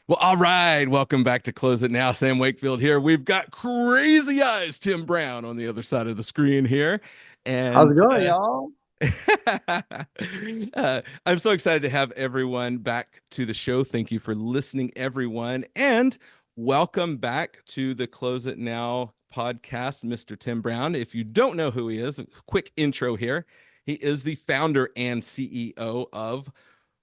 Well, all right. Welcome back to Close It Now. Sam Wakefield here. We've got crazy eyes Tim Brown on the other side of the screen here. How's it And going, y'all? I'm so excited to have everyone back to the show. Thank you for listening, everyone. And welcome back to the Close It Now podcast, Mr. Tim Brown. If you don't know who he is, a quick intro here. He is the founder and CEO of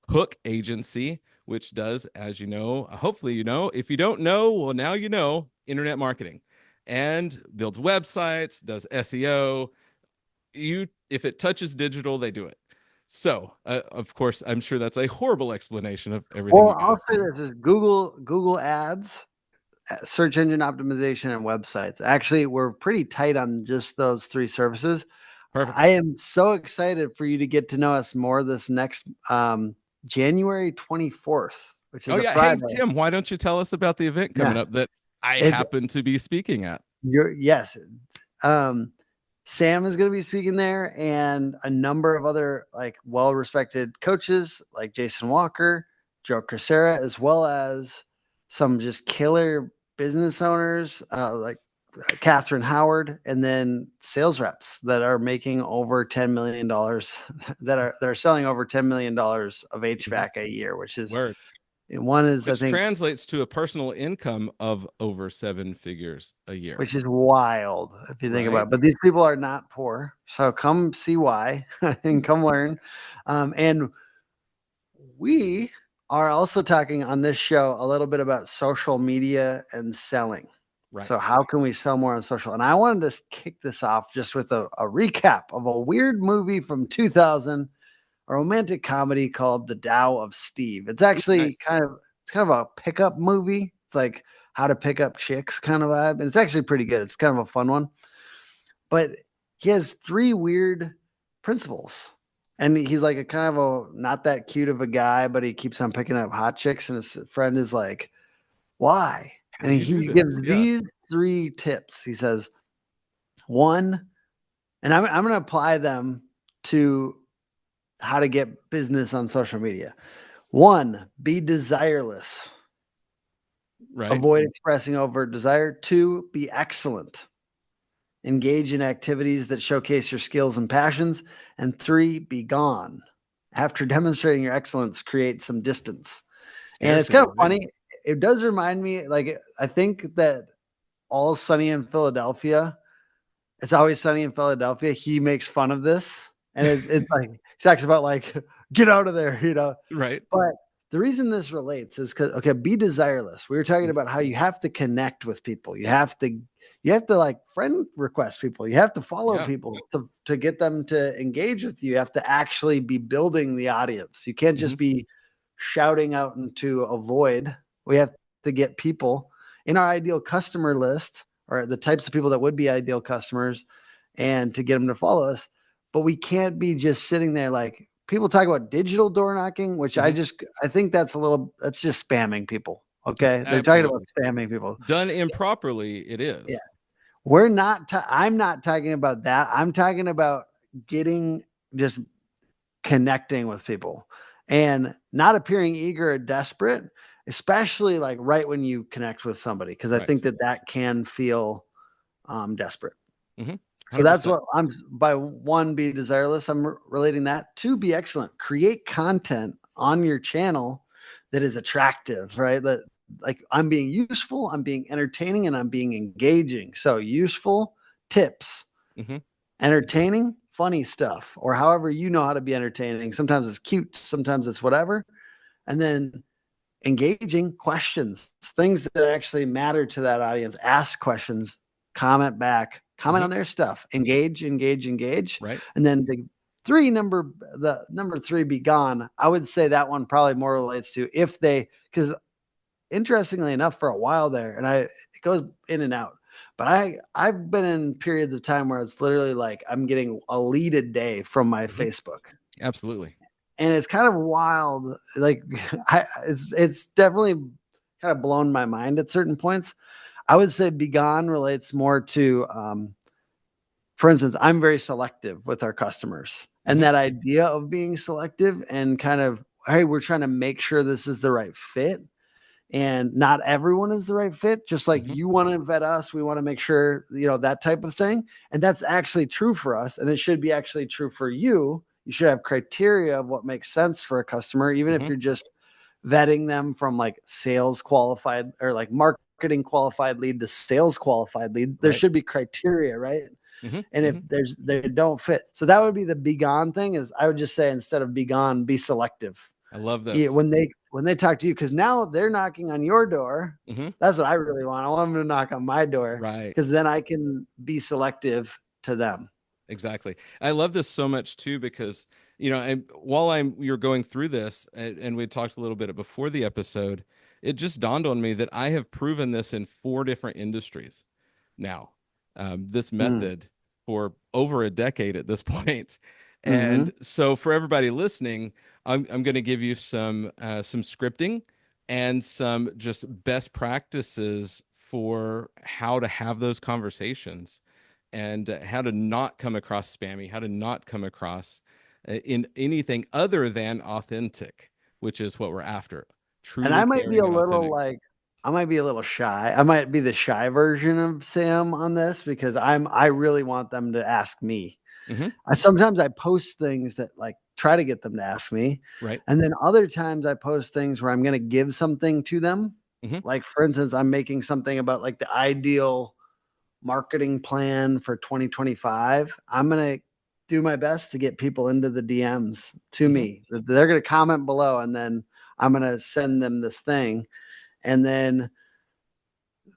Hook Agency, which does, as you know, hopefully you know. If you don't know, well, now you know internet marketing and builds websites, does SEO. If it touches digital, they do it. So, of course, I'm sure that's a horrible explanation of everything Well, you I'll guys say do. this is Google Ads, search engine optimization, and websites. Actually, we're pretty tight on just those three services. Perfect. I am so excited for you to get to know us more this next January 24th, which Oh is a yeah. Hey Friday. Tim, why don't you tell us about the event coming Yeah, up that I it's happen to be speaking at? yes. Um, Sam is going to be speaking there, and a number of other like well-respected coaches like Jason Walker, Joe Crisera, as well as some just killer business owners like Catherine Howard, and then sales reps that are making over $10 million that are selling over $10 million of Mhm. HVAC a year, which is Word. one is I Which think translates to a personal income of over seven figures a year. which is wild if you think about Right? it. But these people are not poor. So come see why and come learn. And we are also talking on this show a little bit about social media and selling. So, Right. how can we sell more on social? And I wanted to kick this off just with a recap of a weird movie from 2000, a romantic comedy called The Tao of Steve. It's Ooh, actually nice. kind of a pickup movie. It's like how to pick up chicks kind of vibe. And it's actually pretty good. It's kind of a fun one. But he has three weird principles. And he's like a kind of a not that cute of a guy, but he keeps on picking up hot chicks. And his friend is like, why? How And do you do he this? gives Yeah. these three tips. He says, one, and I'm going to apply them to how to get business on social media. One, be desireless. Right. Avoid expressing overt desire. Two, be excellent. Engage in activities that showcase your skills and passions. And three, be gone. After demonstrating your excellence, create some distance. And it's kind Scarcity, of right? funny. It does remind me, like, I think that All Sunny in Philadelphia, It's Always Sunny in Philadelphia, he makes fun of this. And it's like, he talks about, like, get out of there, you know? Right. But the reason this relates is because okay, be desireless. We were talking Mhm. about how you have to connect with people. You have to like friend request people. You have to follow Yeah. people to get them to engage with you. You have to actually be building the audience. You can't Hmm. just be shouting out into a void. We have to get people in our ideal customer list or the types of people that would be ideal customers and to get them to follow us. But we can't be just sitting there like people talk about digital door knocking, which Hmm. I think that's just spamming people. Okay. They're talking about Absolutely. spamming people. Done improperly, it Yeah. is. I'm not talking about that. I'm talking about getting just connecting with people and not appearing eager or desperate, especially like right when you connect with somebody, because I Right. think that can feel desperate. Hmm. So that's 100%. what I'm by one, be desireless. I'm relating that. Two, be excellent. Create content on your channel that is attractive, right? That like I'm being useful, I'm being entertaining, and I'm being engaging. So useful tips, Hmm. entertaining, funny stuff, or however you know how to be entertaining. Sometimes it's cute, sometimes it's whatever. And then engaging questions, things that actually matter to that audience. Ask questions, comment back, comment Hmm. on their stuff, engage, engage, engage. Right. And then the number three, be gone. I would say that one probably more relates to if they, because interestingly enough, for a while there, and it goes in and out. But I've been in periods of time where it's literally like I'm getting a lead a day from my Hmm. Facebook, Absolutely. and it's kind of wild. Like it's definitely kind of blown my mind at certain points. I would say Begone relates more to, for instance, I'm very selective with our customers, and Hmm. that idea of being selective and kind of, hey, we're trying to make sure this is the right fit and not everyone is the right fit. Just like Mm-hmm. you want to vet us, we want to make sure, that type of thing. And that's actually true for us. And it should be actually true for you. You should have criteria of what makes sense for a customer, even if Mm-hmm. you're just vetting them from like sales qualified or like marketing qualified lead to sales qualified lead. There Right. should be criteria, right? Mm-hmm. And if Mm-hmm. they don't fit, so that would be the be gone thing. Is I would just say, instead of be gone, be selective. I love Yeah, this. when they talk to you, because now they're knocking on your door. Mm-hmm. That's what I really want. I want them to knock on my door, Right. because then I can be selective to them. Exactly. I love this so much too because and while you're going through this, and we talked a little bit before the episode, it just dawned on me that I have proven this in 4 different industries now. This Mm. method for over a decade at this point. Mm-hmm. And so for everybody listening, I'm going to give you some scripting and some just best practices for how to have those conversations and how to not come across spammy, how to not come across in anything other than authentic, which is what we're after. And Truly caring and authentic. I might be a little shy. I might be the shy version of Sam on this, because I really want them to ask me. Hmm. I post things that like try to get them to ask me. Right. And then other times I post things where I'm going to give something to them. Hmm. Like, for instance, I'm making something about like the ideal marketing plan for 2025. I'm going to do my best to get people into the DMs to Hmm. me. They're going to comment below, and then I'm going to send them this thing. And then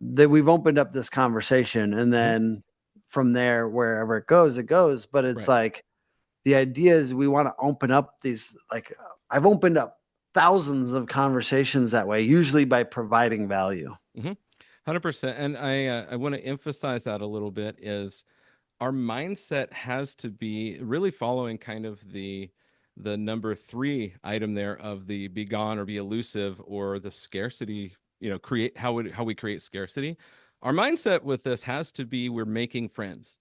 we've opened up this conversation. And Hmm. then from there, wherever it goes, it goes. But it's Right. like, the idea is we want to open up these, like, I've opened up thousands of conversations that way, usually by providing value. Hmm. 100%. And I want to emphasize that a little bit is our mindset has to be really following kind of the number 3 item there of the be gone or be elusive or the scarcity, create how we create scarcity. Our mindset with this has to be we're making friends.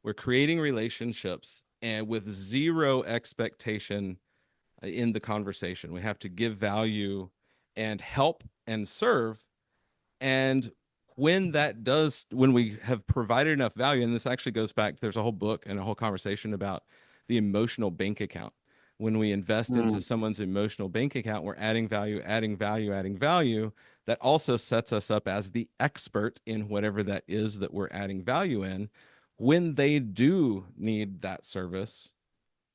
We're creating relationships and with zero expectation in the conversation. We have to give value and help and serve, and when we have provided enough value, and this actually goes back, there's a whole book and a whole conversation about the emotional bank account. When we invest into Mm. someone's emotional bank account, we're adding value, adding value, adding value. That also sets us up as the expert in whatever that is that we're adding value in. When they do need that service,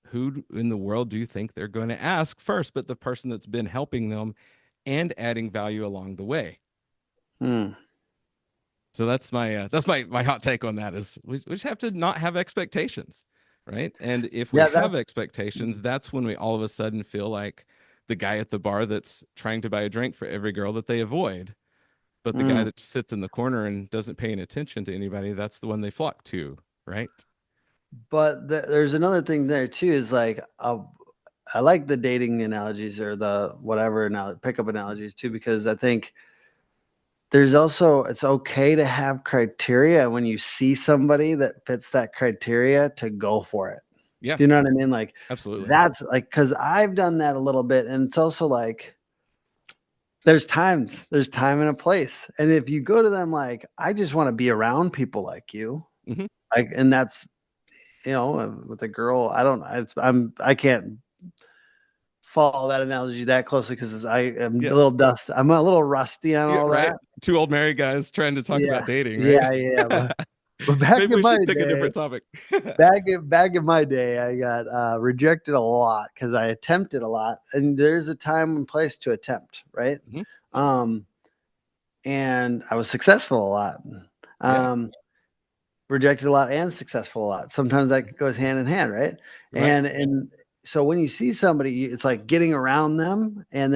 who in the world do you think they're going to ask first but the person that's been helping them and adding value along the way? Mm. So that's my hot take on that is we just have to not have expectations, right? And if we Yeah, have expectations, that's when we all of a sudden feel like the guy at the bar that's trying to buy a drink for every girl that they avoid. But the guy mm. that sits in the corner and doesn't pay any attention to anybody, that's the one they flock to, right? But there's another thing there too, is like, I like the dating analogies, or the whatever pickup analogies too, because I think there's also, it's okay to have criteria when you see somebody that fits that criteria, to go for it. Yeah, Do you know what I mean? Like, absolutely. that's like, because I've done that a little bit, and it's also like, there's time and a place. And if you go to them like, I just want to be around people like you, Hmm. like, and that's, with a girl, I can't follow that analogy that closely, because Yeah, I'm a little rusty on yeah, all right. that. Two old married guys trying to talk Yeah. about dating, right? Yeah. But back Maybe in we my should pick a day, different topic. back in my day, I got rejected a lot because I attempted a lot, and there's a time and place to attempt, right? Hmm. Um, and I was successful a lot. Yeah, Um, Rejected a lot and successful a lot. Sometimes that goes hand in hand, right? right. And so when you see somebody, it's like getting around them, and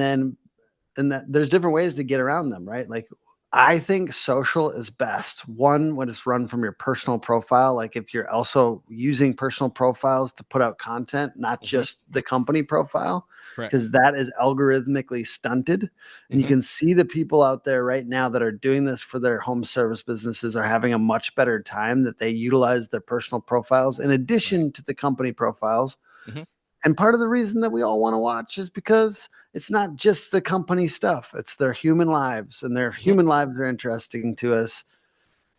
that there's different ways to get around them, right? Like, I think social is best. One, when it's run from your personal profile, like if you're also using personal profiles to put out content, not Hmm. just the company profile, Correct. because that is algorithmically stunted. And you Hmm. can see the people out there right now that are doing this for their home service businesses are having a much better time, that they utilize their personal profiles in Right. addition to the company profiles. Hmm. And part of the reason that we all want to watch is because it's not just the company stuff, it's their human lives, and their Mhm. human lives are interesting to us.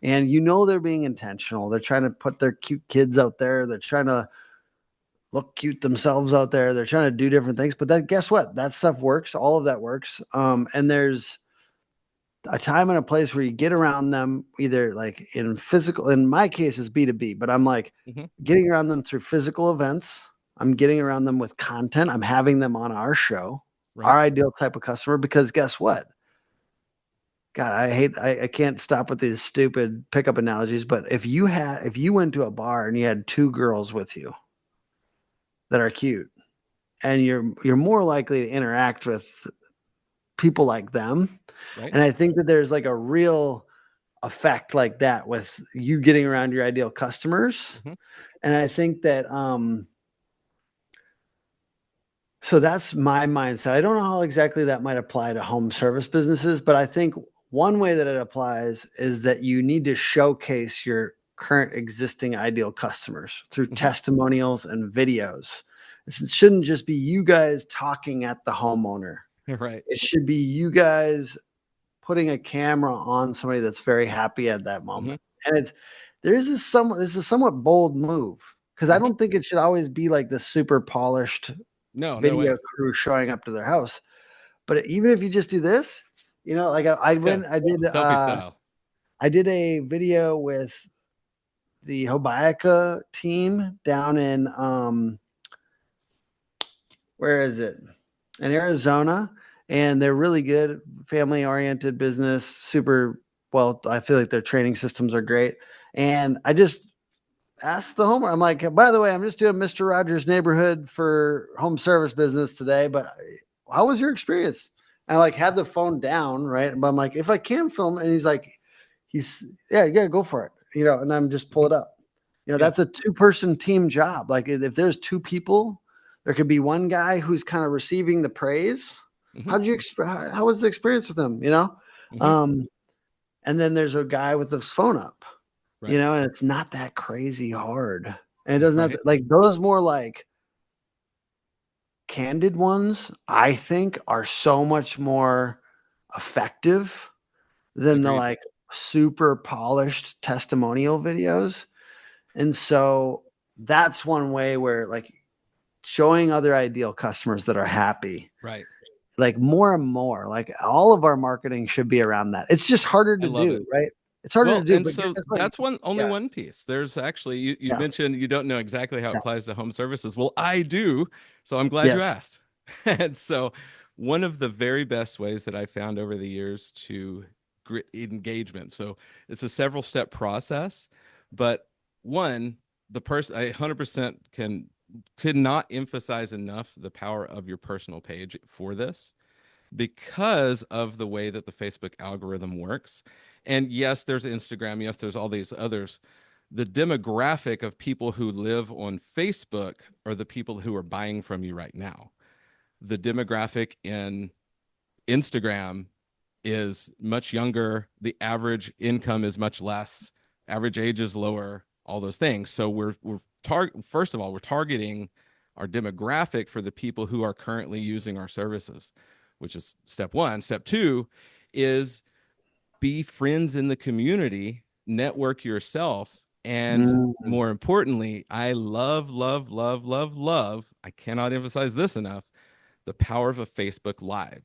And they're being intentional. They're trying to put their cute kids out there. They're trying to look cute themselves out there. They're trying to do different things. But then guess what? That stuff works. All of that works. And there's a time and a place where you get around them, either like in physical, in my case, it's B2B, but I'm like Mhm. getting around them through physical events. I'm getting around them with content. I'm having them on our show, Right. our ideal type of customer, because guess what? God, I can't stop with these stupid pickup analogies, but if you went to a bar and you had two girls with you that are cute, and you're more likely to interact with people like them. Right. And I think that there's like a real effect like that with you getting around your ideal customers. Mhm. And I think that so that's my mindset. I don't know how exactly that might apply to home service businesses, but I think one way that it applies is that you need to showcase your current existing ideal customers through Mhm. testimonials and videos. It shouldn't just be you guys talking at the homeowner. Right. It should be you guys putting a camera on somebody that's very happy at that Mhm. moment. And this is a somewhat bold move, because I Mhm. don't think it should always be like the super polished No, no way. video crew showing up to their house. But even if you just do this, like I Yeah. went, Selfie style. I did a video with the Hobiaca team down in where is it? In Arizona. And they're really good, family oriented business, super well. I feel like their training systems are great. And I just asked the homeowner, I'm like, by the way, I'm just doing Mr. Rogers' neighborhood for home service business today, but how was your experience? And I like had the phone down, right? But I'm like, if I can film, and yeah, go for it, and I'm just pull Mhm. it up. Yeah. That's a two-person team job. Like if there's two people, there could be one guy who's kind of receiving the praise. Mhm. How was the experience with him? Mhm. Um, and then there's a guy with his phone up, Right. and it's not that crazy hard. And it doesn't have Right. to, like those more like candid ones, I think are so much more effective than the Agreed. like super polished testimonial videos. And so that's one way where like showing other ideal customers that are happy, Right. like more and more, like all of our marketing should be around that. It's just harder I to love it. do, right? It's harder to Well, do, and but guess so what? that's only Yeah, one piece. There's actually you yeah, mentioned you don't know exactly how it yeah. applies to home services. Well, I do, so I'm glad you Yes. asked. And so one of the very best ways that I found over the years to engagement. So it's a several step process, but one, the person I 100% could not emphasize enough the power of your personal page for this because of the way that the Facebook algorithm works. And yes, there's Instagram. Yes, there's all these others. The demographic of people who live on Facebook are the people who are buying from you right now. The demographic in Instagram is much younger. The average income is much less. Average age is lower. All those things. So first of all, we're targeting our demographic for the people who are currently using our services, which is step one. Step two is be friends in the community, network yourself, and Mm, more importantly, I love, love, love, love, love. I cannot emphasize this enough. The power of a Facebook Live.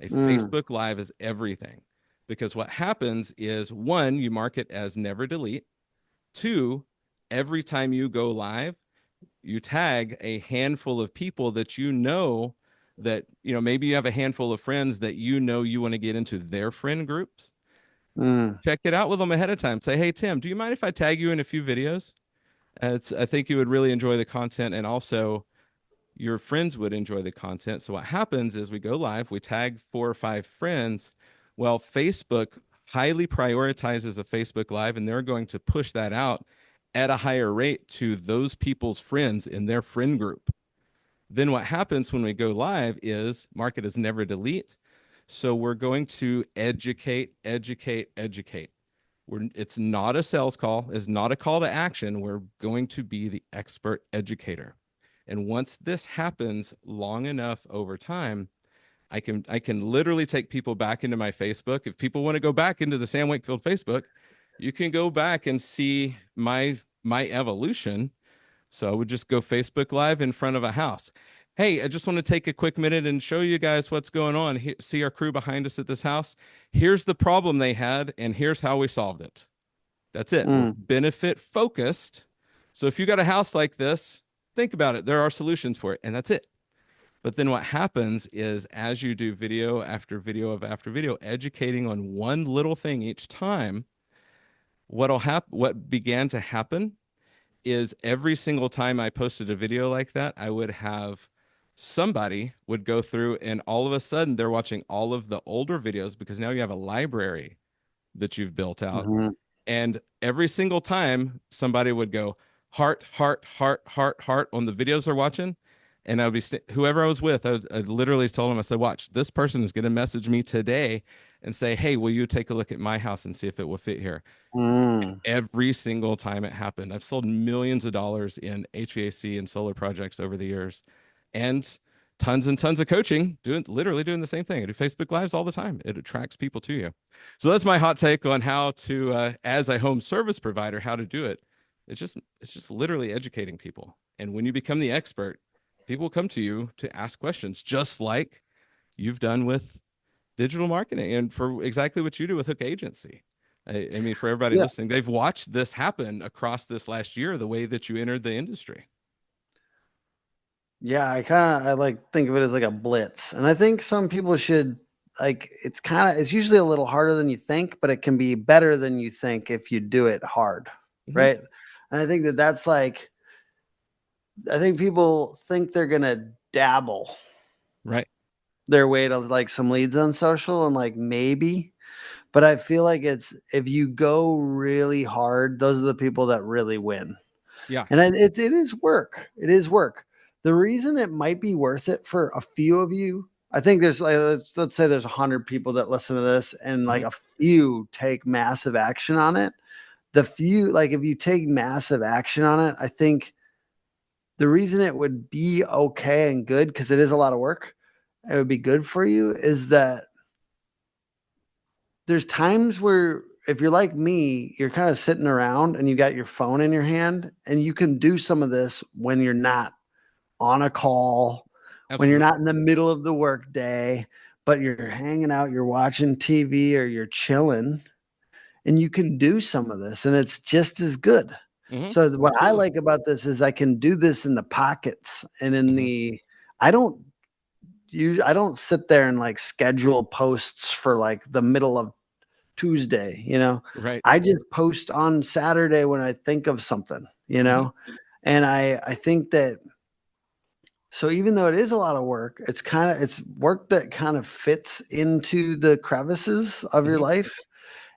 A mm, Facebook Live is everything because what happens is one, you mark it as never delete. Two, every time you go live, you tag a handful of people that maybe you have a handful of friends that you want to get into their friend groups. mm, Check it out with them ahead of time. Say, hey, Tim, do you mind if I tag you in a few videos? I think you would really enjoy the content, and also your friends would enjoy the content. So what happens is we go live, we tag 4 or 5 friends. Well, Facebook highly prioritizes a Facebook Live, and they're going to push that out at a higher rate to those people's friends in their friend group. Then what happens when we go live is market is never delete. So we're going to educate, educate, educate. It's not a sales call, it's not a call to action. We're going to be the expert educator. And once this happens long enough over time, I can literally take people back into my Facebook. If people want to go back into the Sam Wakefield Facebook, you can go back and see my evolution. So I would just go Facebook Live in front of a house. Hey, I just want to take a quick minute and show you guys what's going on. See our crew behind us at this house. Here's the problem they had, and here's how we solved it. That's it. We're Mm. benefit focused. So if you got a house like this, think about it. There are solutions for it, and that's it. But then what happens is as you do video after video of after video, educating on one little thing each time, what began to happen is every single time I posted a video like that, I would have somebody would go through and all of a sudden they're watching all of the older videos because now you have a library that you've built out. Mhm. And every single time somebody would go heart, heart, heart, heart, heart on the videos they're watching. And I would be whoever I was with, I literally told them, I said, watch, this person is going to message me today and say, hey, will you take a look at my house and see if it will fit here? Mm. Every single time it happened. I've sold millions of dollars in HVAC and solar projects over the years, and tons of coaching, literally doing the same thing. I do Facebook Lives all the time. It attracts people to you. So that's my hot take on how to, as a home service provider, how to do it. It's just literally educating people. And when you become the expert, people will come to you to ask questions, just like you've done with digital marketing and for exactly what you do with Hook Agency. I mean, for everybody Yeah. listening, they've watched this happen across this last year, the way that you entered the industry. Yeah, I like think of it as like a blitz. And I think some people should like it's usually a little harder than you think, but it can be better than you think if you do it hard, Hmm. right? And I think that that's like I think people think they're going to dabble Right. their way to like some leads on social and like maybe, but I feel like it's if you go really hard, those are the people that really win. Yeah. And it is work. It is work. The reason it might be worth it for a few of you, I think there's like let's say there's 100 people that listen to this, and like Hmm. a few take massive action on it. The few, like if you take massive action on it, I think the reason it would be okay and good because it is a lot of work. It would be good for you is that there's times where if you're like me, you're kind of sitting around and you got your phone in your hand and you can do some of this when you're not on a call, when you're Absolutely. not in the middle of the workday, but you're hanging out, you're watching TV or you're chilling, and you can do some of this and it's just as good. Hmm. So what I Absolutely. like about this is I can do this in the pockets and in Hmm. the I don't I don't sit there and like schedule posts for like the middle of Tuesday, you know. Right. I just post on Saturday when I think of something, you Hmm. know. And I think that so even though it is a lot of work, it's work that kind of fits into the crevices of your Hmm. life.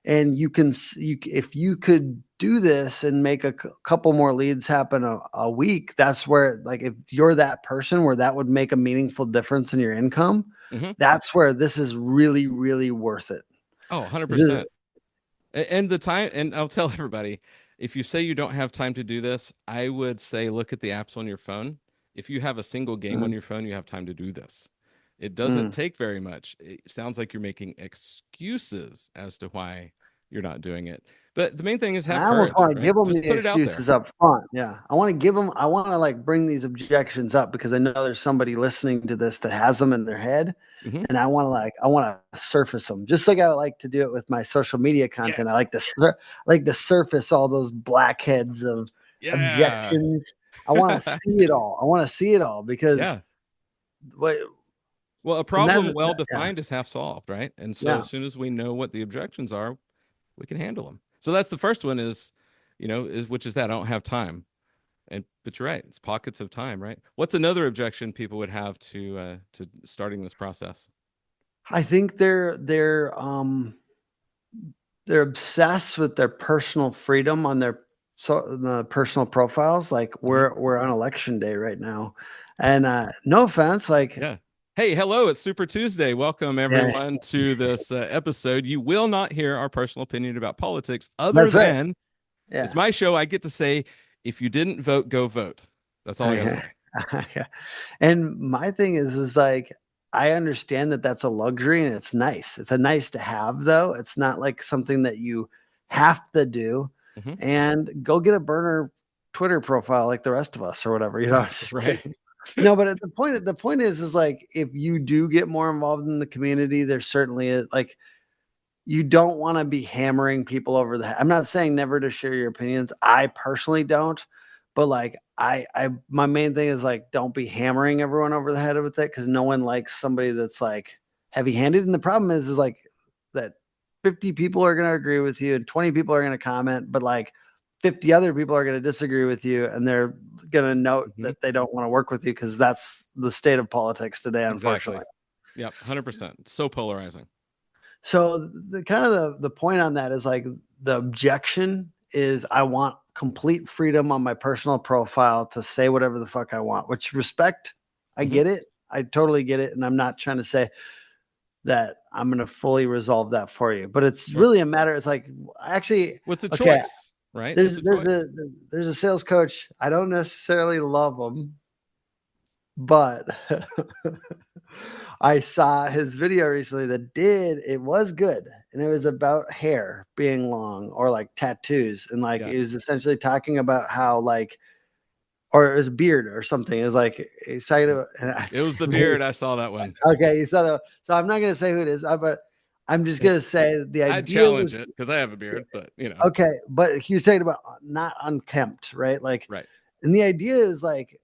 And you can if you could do this and make a couple more leads happen a week, that's where like if you're that person where that would make a meaningful difference in your income, Hmm. that's where this is really really worth it. Oh, This is 100%. And the time, and I'll tell everybody, if you say you don't have time to do this, I would say look at the apps on your phone. If you have a single game on mm, your phone, you have time to do this. It doesn't mm. take very much. It sounds like you're making excuses as to why you're not doing it. But the main thing is have I almost courage, want to right? give them Just the put it out there. excuses up front. Yeah. I want to give them, I want to like bring these objections up because I know there's somebody listening to this that has them in their head. Hmm. And I want to surface them just like I like to do it with my social media Yeah. content. Like to surface all those blackheads of Yeah. objections. I want to see it all. I want to see it all because Yeah. what, Well, a and problem well yeah, defined is half solved, right? And so yeah. as soon as we know what the objections are, we can handle them. So that's the first one is, which is that I don't have time. And but you're right, it's pockets of time, right? What's another objection people would have to starting this process? I think they're obsessed with their personal freedom on their the personal profiles. Like Hmm. we're on election day right now, and no offense, like Yeah. Hey, hello, it's Super Tuesday. Welcome yeah, everyone to this episode. You will not hear our personal opinion about politics other that's right. than it's Yeah. my show. I get to say, if you didn't vote, go vote. That's all I got to Okay. say. And my thing is like, I understand that that's a luxury and it's nice. It's a nice to have, though. It's not like something that you have to do. Mhm. And go get a burner Twitter profile like the rest of us or whatever. Just Right. kidding. No, but the point is like if you do get more involved in the community, there certainly is like you don't want to be hammering people over the head. I'm not saying never to share your opinions. I personally don't, but like my main thing is like don't be hammering everyone over the head with it because no one likes somebody that's like heavy handed. And the problem is like that 50 people are going to agree with you and 20 people are going to comment, but like 50 other people are going to disagree with you and they're going to note Mhm. that they don't want to work with you because that's the state of politics today, Exactly. unfortunately. Yep. 100%. So polarizing. So the kind of the point on that is like the objection is I want complete freedom on my personal profile to say whatever the fuck I want, which respect, I Mhm. get it. I totally get it. And I'm not trying to say that I'm going to fully resolve that for you, but it's Right. really a matter. It's like actually, What's a okay, choice, right? It's there's a there's a choice. there's a sales coach. I don't necessarily love him, but I saw his video recently that it was good. And it was about hair being long or like tattoos. And like Yeah. it was essentially talking about how like, or it was beard or something. It was like, he's talking about, and It was the beard. I saw that one. okay, you saw that. So I'm not going to say who it is, but I'm just It, going to say the I'd idea was challenge it because I have a beard, but you know, okay. But he was talking about not unkempt, right? Like, right. and the idea is like,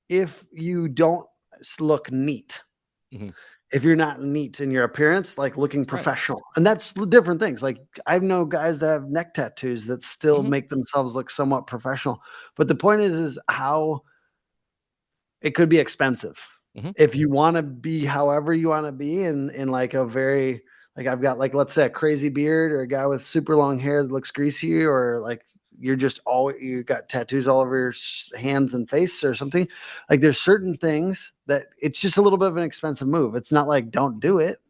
if you don't look neat, Mhm. if you're not neat in your appearance, like looking Right. professional. And that's different things. Like I know guys that have neck tattoos that still Mhm. make themselves look somewhat professional. But the point is how it could be expensive. Mhm. If you want to be however you want to be in like a very like I've got like let's say a crazy beard or a guy with super long hair that looks greasy or like you're just all you got tattoos all over your hands and face or something. Like there's certain things that it's just a little bit of an expensive move. It's not like don't do it.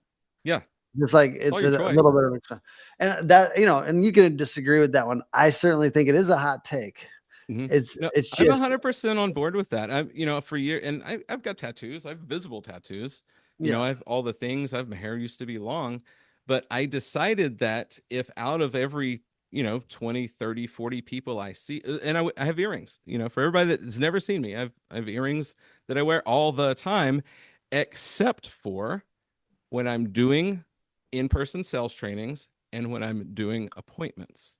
Yeah. It's like It's all it's your a little choice. bit of expense. And that and you can disagree with that one. I certainly think it is a hot take. Mhm. It's No, it's I'm just 100% on board with that. I'm, for year, and I've got tattoos. I have visible tattoos. yeah. I have all the things. My hair used to be long, but I decided that if out of every, 20, 30, 40 people I see, and I have earrings, for everybody that has never seen me, I have earrings that I wear all the time, except for when I'm doing in-person sales trainings and when I'm doing appointments.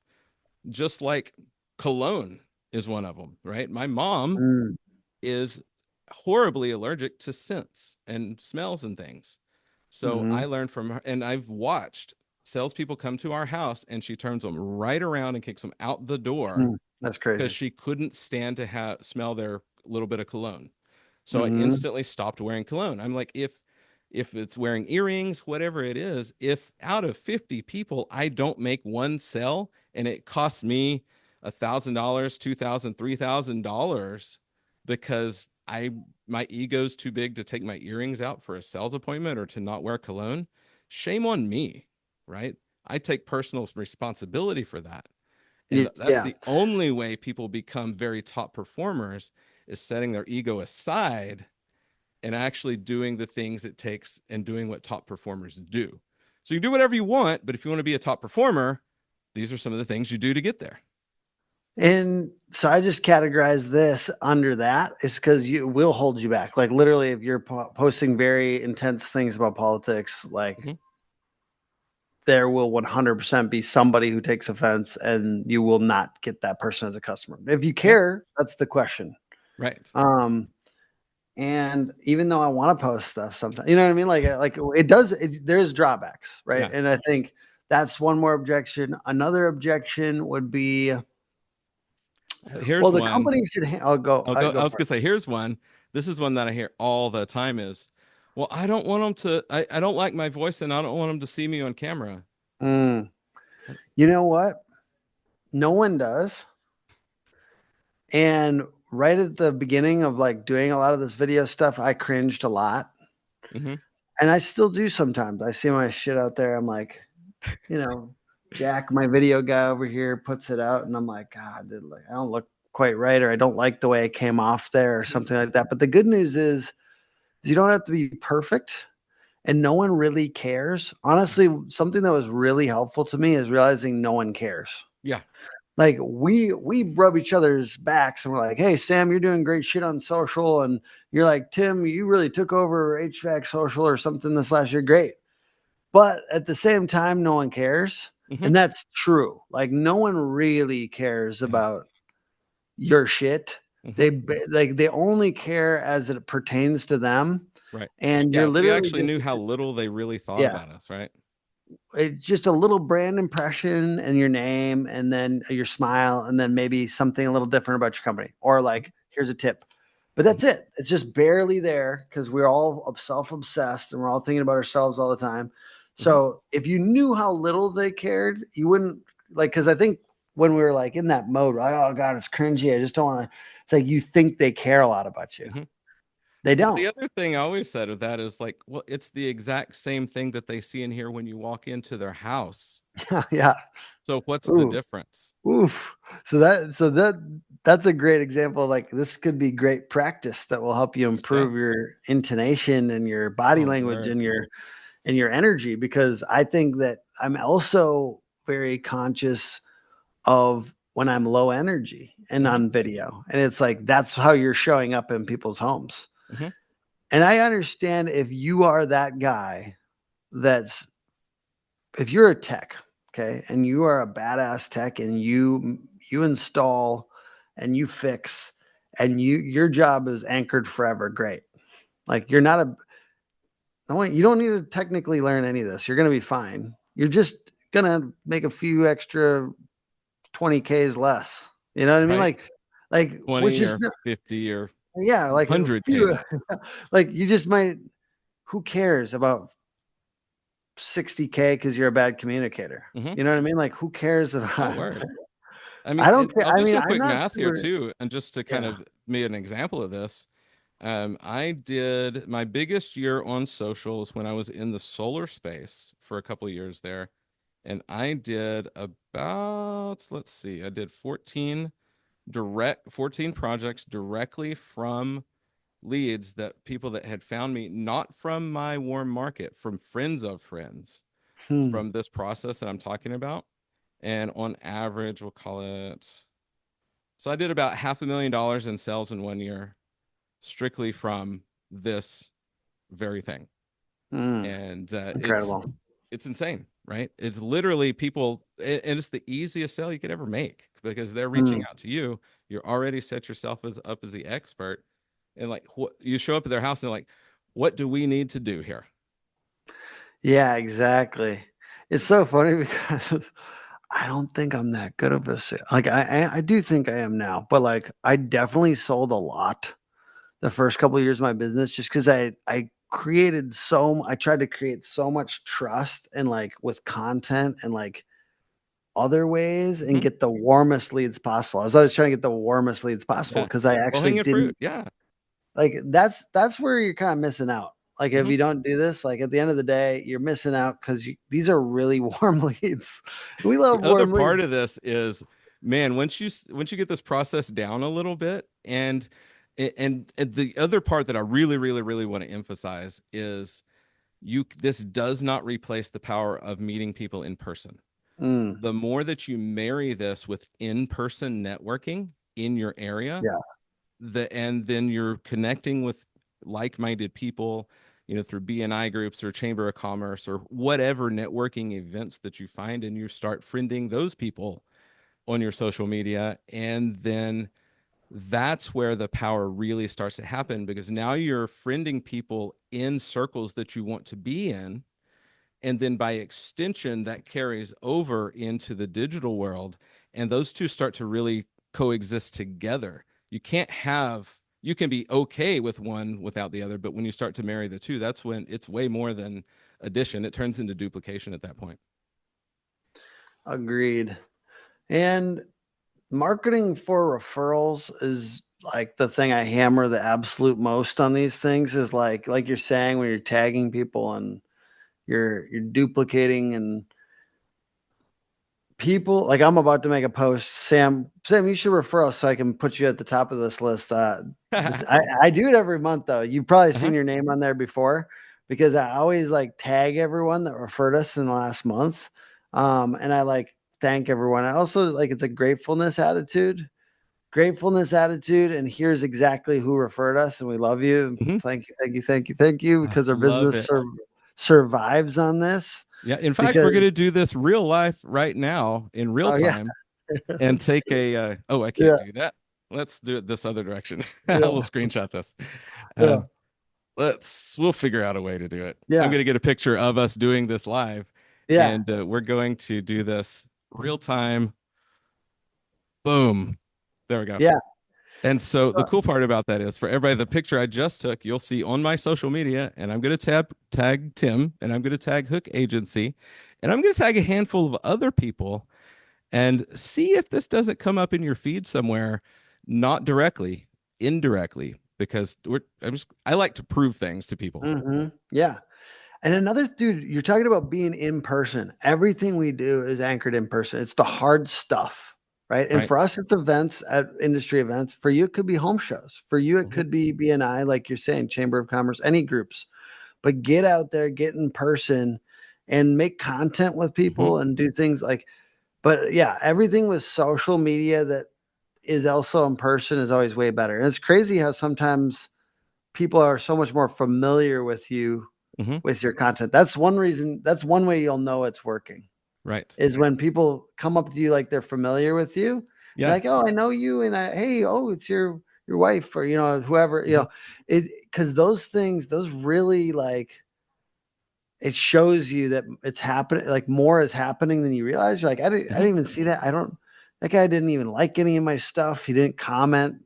Just like cologne is one of them, right? My mom Mm, is horribly allergic to scents and smells and things. So mhm, I learned from her, and I've watched salespeople come to our house, and she turns them right around and kicks them out the door that's because crazy. she couldn't stand to have smell their little bit of cologne. So I Mhm. instantly stopped wearing cologne. I'm like, if it's wearing earrings, whatever it is, if out of 50 people I don't make one sale and it costs me $1,000, $2,000, $3,000 because my ego's too big to take my earrings out for a sales appointment or to not wear cologne, shame on me, right? I take personal responsibility for that. And that's Yeah. the only way people become very top performers is setting their ego aside and actually doing the things it takes and doing what top performers do. So you do whatever you want, but if you want to be a top performer, these are some of the things you do to get there. And so I just categorize this under that is because you will hold you back. Like literally, if you're posting very intense things about politics, like Mhm. there will 100% be somebody who takes offense and you will not get that person as a customer. If you Yeah, care, that's the question. right. Um, and even though I want to post stuff sometimes, you know what I mean? Like it does, there's drawbacks, right? Yeah. And I think that's one more objection. Another objection would be, Here's well, the one. company should, I I go was for gonna say, here's one. This is one that I hear all the time is, well, I don't want them to, I don't like my voice and I don't want them to see me on camera. it. You know what? No one does. And right at the beginning of like doing a lot of this video stuff, I cringed a lot. Mm-hmm. And I still do sometimes. I see my shit out there. I'm like, Jack, my video guy over here puts it out, and I'm like, God, dude, like I don't look quite right, or I don't like the way I came off there, or something like that. But the good news is you don't have to be perfect, and no one really cares. Honestly, something that was really helpful to me is realizing no one cares. Yeah. Like we rub each other's backs and we're like, hey Sam, you're doing great shit on social, and you're like, Tim, you really took over HVAC social or something this last year. Great. But at the same time, no one cares. Hmm. And that's true. Like no one really cares Yeah. about your shit. Hmm. They only care as it pertains to them. Right. And Yeah. you're If we literally actually just, knew how little they really thought yeah, about us, right? it's just a little brand impression and your name and then your smile and then maybe something a little different about your company, or like here's a tip. But Mhm. that's it. It's just barely there because we're all self-obsessed and we're all thinking about ourselves all the time. Mhm. So if you knew how little they cared, you wouldn't, like, because I think when we were like in that mode, like, oh god, it's cringy, I just don't want to, it's like you think they care a lot about you. Mhm. They Well, don't. the other thing I always said of that is like, well, it's the exact same thing that they see and hear when you walk into their house. Yeah. So what's the Ooh. difference? Oof. That's a great example. Like this could be great practice that will help you Yeah. improve your intonation and your body Oh, language word. and your energy, because I think that I'm also very conscious of when I'm low energy and Hmm. on video. And it's like that's how you're showing up in people's homes. Hmm. And I understand if you are that guy that's, if you're a tech, okay, and you are a badass tech and you install and you fix and your job is anchored forever, great. Like you're not a, no, you don't need to technically learn any of this. You're gonna be fine. You're just gonna make a few extra 20Ks less. You know what I mean? Right. Like which 20 is or 50 or yeah, like a 100K few, less. like you just might, who cares about 60K because you're a bad communicator? Hmm. You know what I mean? Like who cares Oh, about word. I mean, I don't care. I'll I do mean, some I'm quick not math here super, too. And just to kind yeah. of make an example of this, I did my biggest year on socials when I was in the solar space for a couple of years there. And I did about, let's see, I did 14 projects directly from leads, that people that had found me, not from my warm market, from friends of friends, Hmm. from this process that I'm talking about. And on average, we'll call it, so I did about $500,000 in sales in 1 year, strictly from this very thing. Mm. And Incredible. it's insane, right? It's literally people, and it's the easiest sell you could ever make because they're reaching Mm. out to you. You're already set yourself as up as the expert, and like what you show up at their house and they're like, what do we need to do here? Yeah, exactly. It's so funny because I don't think I'm that good of a like I do think I am now, but like I definitely sold a lot the first couple of years of my business just because I tried to create so much trust and like with content and like other ways and Hmm. get the warmest leads possible. I was always trying to get the warmest leads possible Yeah, because I low actually hanging didn't, fruit. Yeah. like that's where you're kind of missing out. Like if Hmm. you don't do this, like at the end of the day, you're missing out because these are really warm leads. We The love other warm part leads. of this is, man, once you get this process down a little bit, and the other part that I really, really, really want to emphasize is, this does not replace the power of meeting people in person. Mm, The more that you marry this with in-person networking in your area, yeah. and then you're connecting with like-minded people, through BNI groups or Chamber of Commerce or whatever networking events that you find, and you start friending those people on your social media. And then that's where the power really starts to happen, because now you're friending people in circles that you want to be in, and then by extension that carries over into the digital world, and those two start to really coexist together. You can be okay with one without the other, but when you start to marry the two, that's when it's way more than addition. It turns into duplication at that point. Agreed. And marketing for referrals is like the thing I hammer the absolute most on these things, is like you're saying, when you're tagging people and you're duplicating and people like I'm about to make a post. Sam, you should refer us so I can put you at the top of this list. I do it every month though. You've probably Uh-huh. seen your name on there before because I always like tag everyone that referred us in the last month. And I like thank everyone. I also like it's a gratefulness attitude. And here's exactly who referred us, and we love you. Mhm. Thank you, I because our love business it. survives on this. Yeah. In fact, we're Because going to do this real life right now in real oh yeah, time and let's take do it. oh, I can't Yeah, do that. Let's do it this other direction. We'll yeah, screenshot this. yeah, Um, we'll figure out a way to do it. I'm yeah, going to get a picture of us doing this live, yeah, and we're going to do this real time. Boom. There we go. yeah. And so the cool part about that is for everybody, the picture I just took, you'll see on my social media, and I'm going to tag Tim, and I'm going to tag Hook Agency, and I'm going to tag a handful of other people and see if this doesn't come up in your feed somewhere, not directly, indirectly, because I like to prove things to people, Yeah. And another dude, you're talking about being in person. Everything we do is anchored in person. It's the hard stuff, right? And right? for us, it's events at industry events. For you, it could be home shows. For you, it Hmm. could be BNI, like you're saying, Chamber of Commerce, any groups. But get out there, get in person, and make content with Hmm. people and do things like. But yeah, everything with social media that is also in person is always way better. And it's crazy how sometimes people are so much more familiar with you Hmm. with your content. That's one reason, that's one way you'll know it's working Right. is when people come up to you like they're familiar with you. Yeah. Like, oh, I know you, and hey, oh, it's your wife, or whoever, Hmm. it because those things, those really like it shows you that it's happening, like more is happening than you realize. You're like, I Hmm. didn't even see that. That guy didn't even like any of my stuff. He didn't comment.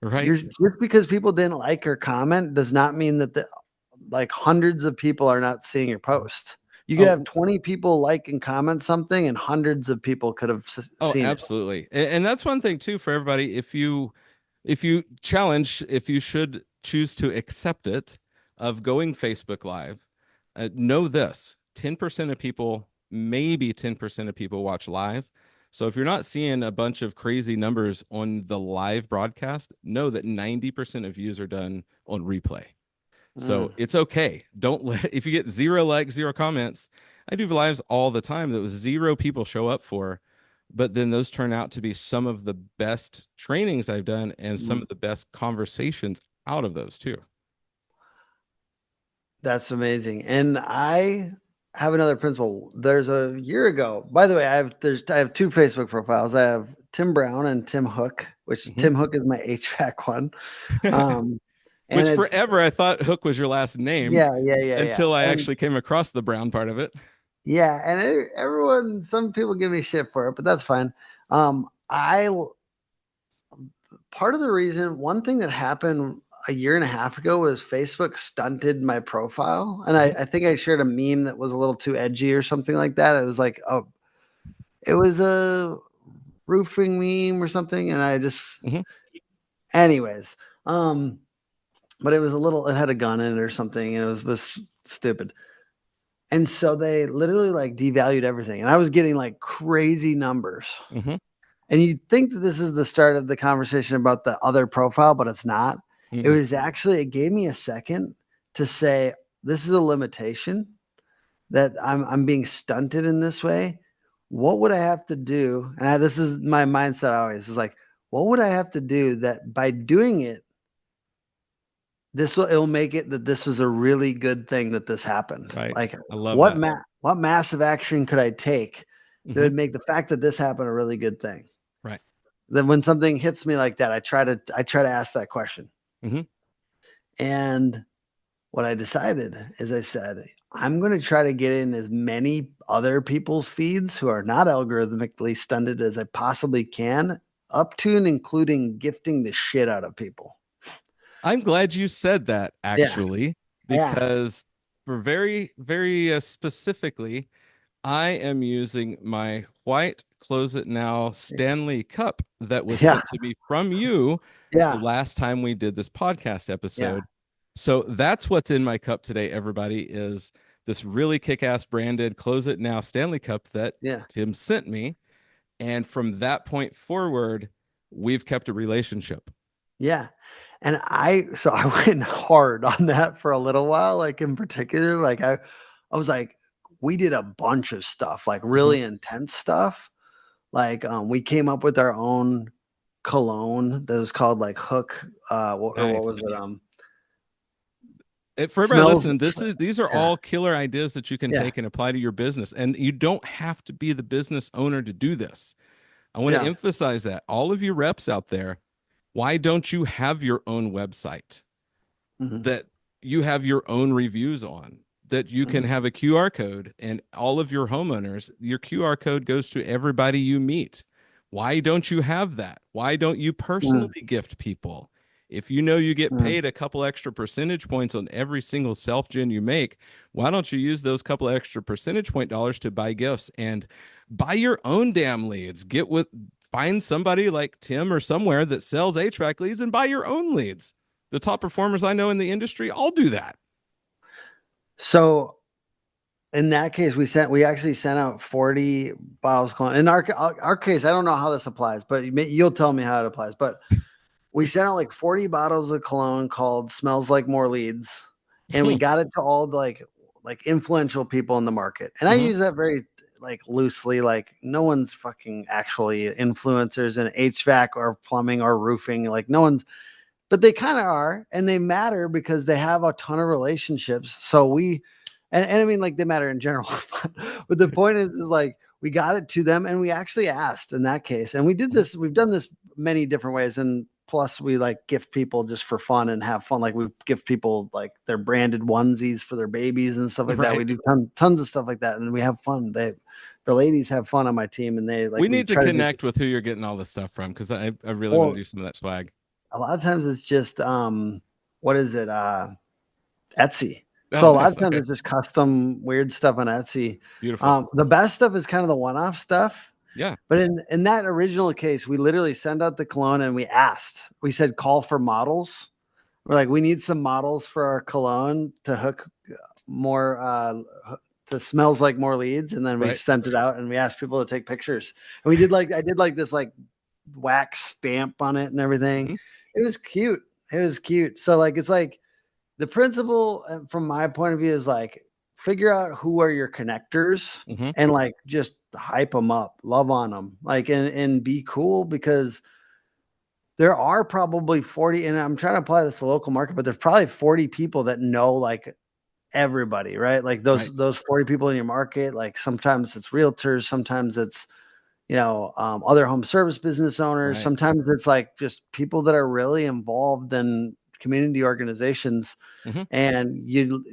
You're Right. just because people didn't like or comment does not mean that like hundreds of people are not seeing your post. You could have Oh, 20 people like and comment something, and hundreds of people could have oh, seen it. absolutely. And that's one thing too for everybody. If you should choose to accept it of going Facebook Live, know this: 10% of people, maybe 10% of people watch live. So if you're not seeing a bunch of crazy numbers on the live broadcast, know that 90% of views are done on replay. So Mm, it's okay. Don't let if you get zero likes, zero comments. I do lives all the time that was zero people show up for, but then those turn out to be some of the best trainings I've done and some mm. of the best conversations out of those too. That's amazing. And I have another principle. There's a year ago. By the way, I have two Facebook profiles. I have Tim Brown and Tim Hook, which Mhm. Tim Hook is my HVAC one. Um, and Which it's forever I thought Hook was your last name yeah. until I And actually came across the Brown part of it. yeah, and everyone, some people give me shit for it, but that's fine. I Part of the reason, one thing that happened a year and a half ago was Facebook stunted my profile. And Mhm. I think I shared a meme that was a little too edgy or something like that. It was like, oh, it was a roofing meme or something. And I just, Mhm. anyways, um, but it had a gun in it or something. And it was stupid. And so they literally like devalued everything. And I was getting like crazy numbers. Mhm. And you'd think that this is the start of the conversation about the other profile, but it's not. It Mhm. was actually, it gave me a second to say, this is a limitation that I'm being stunted in this way. What would I have to do? And this is my mindset always is like, what would I have to do that by doing it, it'll make it that this was a really good thing that this happened. Right. Like I love that. what massive action could I take that Mhm. would make the fact that this happened a really good thing? Right. Then when something hits me like that, I try to ask that question. Mhm. And what I decided is I said, I'm going to try to get in as many other people's feeds who are not algorithmically stunted as I possibly can, up to and including gifting the shit out of people. I'm glad you said that Yeah. actually, Yeah. because for very specifically, I am using my white Close It Now Stanley Cup that was Yeah. sent to me from you the Yeah. last time we did this podcast Yeah. episode. So that's what's in my cup today, everybody, is this really kick-ass branded Close It Now Stanley Cup that Yeah. Tim sent me. And from that point forward, we've kept a relationship. Yeah. And so I went hard on that for a little while, like in particular, like I was like, we did a bunch of stuff, like Mhm. really intense stuff. Like we came up with our own cologne that was called like Hook, or what Nice. was it? For everybody Smells. listening, these are Yeah. all killer ideas that you can Yeah. take and apply to your business. And you don't have to be the business owner to do this. I want to Yeah. emphasize that all of you reps out there, why don't you have your own website Hmm. that you have your own reviews on, that you can Hmm. have a QR code and all of your homeowners, your QR code goes to everybody you meet? Why don't you have that? Why don't you personally gift people? If you know you get Hmm. paid a couple extra percentage points on every single self gen you make, why don't you use those couple extra percentage point dollars to buy gifts and buy your own damn leads? Find somebody like Tim or somewhere that sells HVAC leads and buy your own leads. The top performers I know in the industry all do that. So in that case, we actually sent out 40 bottles of cologne. In our case, I don't know how this applies, but you'll tell me how it applies. But we sent out like 40 bottles of cologne called "Smells Like More Leads," and we got it to all the like influential people in the market. And I Mm-hmm. use that very like loosely. Like no one's fucking actually influencers in HVAC or plumbing or roofing. Like no one's, but they kind of are, and they matter because they have a ton of relationships. So and I mean, like they matter in general, but the point is like we got it to them, and we actually asked in that case, and we did this. We've done this many different ways, and plus we like gift people just for fun and have fun. Like we gift people like their branded onesies for their babies and stuff like that. We Right. do tons of stuff like that, and we have fun. The ladies have fun on my team, and they like We we need to try to do. connect with who you're getting all this stuff from because I really want to Well, do some of that swag. a lot of times it's just what is it? Etsy. Oh, So a lot nice. of times Okay. it's just custom weird stuff on Etsy. Beautiful. The best stuff is kind of the one-off stuff. Yeah. But in that original case, we literally send out the cologne and we asked. We said call for models. We're like, we need some models for our cologne to hook more to smells like more leads. And then we Right. sent it out and we asked people to take pictures. And we did like I did like this like wax stamp on it and everything. Mm-hmm. It was cute. It was cute. So like it's like the principle from my point of view is like figure out who are your connectors Mm-hmm. and like just hype them up, love on them, like and be cool because there are probably 40, and I'm trying to apply this to local market, but there's probably 40 people that know like everybody, right? Like Right. those 40 people in your market, like sometimes it's realtors, sometimes it's other home service business owners. Right. Sometimes it's like just people that are really involved in community organizations, Mm-hmm. and you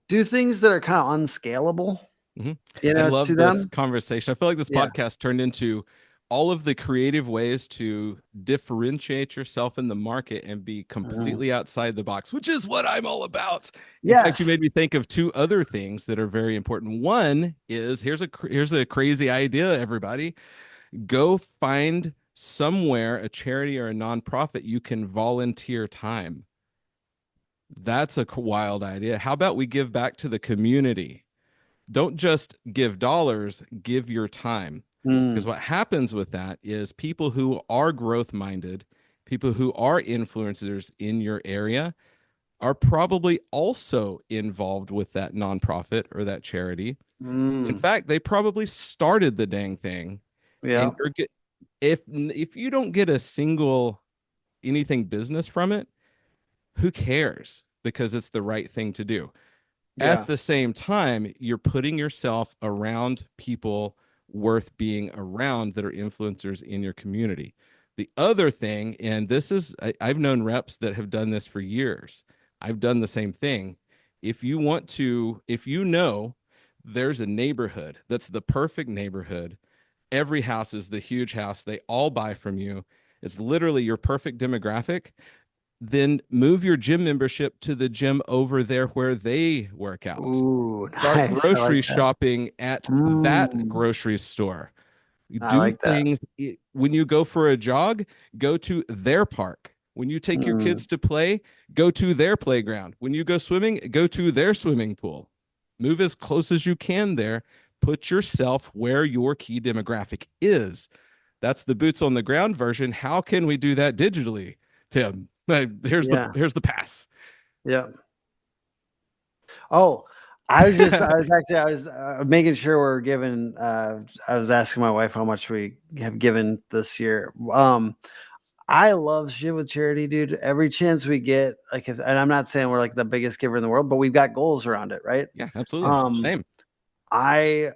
do things that are kind of unscalable, Mm-hmm. I to love this them. conversation. I feel like this Yeah. podcast turned into all of the creative ways to differentiate yourself in the market and be Mhm. completely outside the box, which is what I'm all about. In fact, you Yes. made me think of two other things that are very important. One is here's a crazy idea, everybody. Go find somewhere a charity or a nonprofit you can volunteer time. That's a wild idea. How about we give back to the community? Don't just give dollars, give your time. Because Mm. what happens with that is people who are growth minded, people who are influencers in your area, are probably also involved with that nonprofit or that charity. In Mm. fact, they probably started the dang thing. Yeah. And if you don't get a single anything business from it, who cares? Because it's the right thing to do. At Yeah. the same time, you're putting yourself around people worth being around that are influencers in your community. The other thing, and I've known reps that have done this for years. I've done the same thing. If you know there's a neighborhood that's the perfect neighborhood, every house is the huge house, they all buy from you. It's literally your perfect demographic, then move your gym membership to the gym over there where they work out. Ooh, Start nice. I like grocery that. shopping at that Mm. grocery store. You I do like that. things when you go for a jog, go to their park. When you take your Mm. kids to play, go to their playground. When you go swimming, go to their swimming pool. Move as close as you can there. put yourself where your key demographic is. That's the boots on the ground version. How can we do that digitally, Tim? Here's Yeah. the pass. Yeah. Oh, I was making sure we're giving, I was asking my wife how much we have given this year. I love shit with charity, dude. Every chance we get, like, and I'm not saying we're like the biggest giver in the world, but we've got goals around it, right? Yeah, absolutely. Um, Same. I,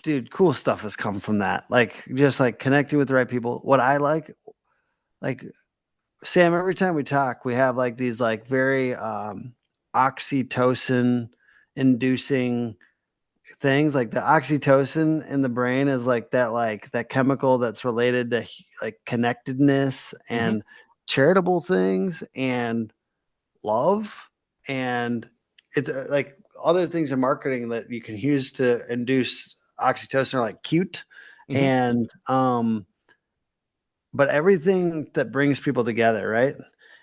dude, cool stuff has come from that. Like, just like connecting with the right people. What I like Sam, every time we talk, we have like these like very oxytocin inducing things. Like the oxytocin in the brain is like that chemical that's related to like connectedness Mm-hmm. and charitable things and love, and it's like other things in marketing that you can use to induce oxytocin are like cute Mm-hmm. and but everything that brings people together, right?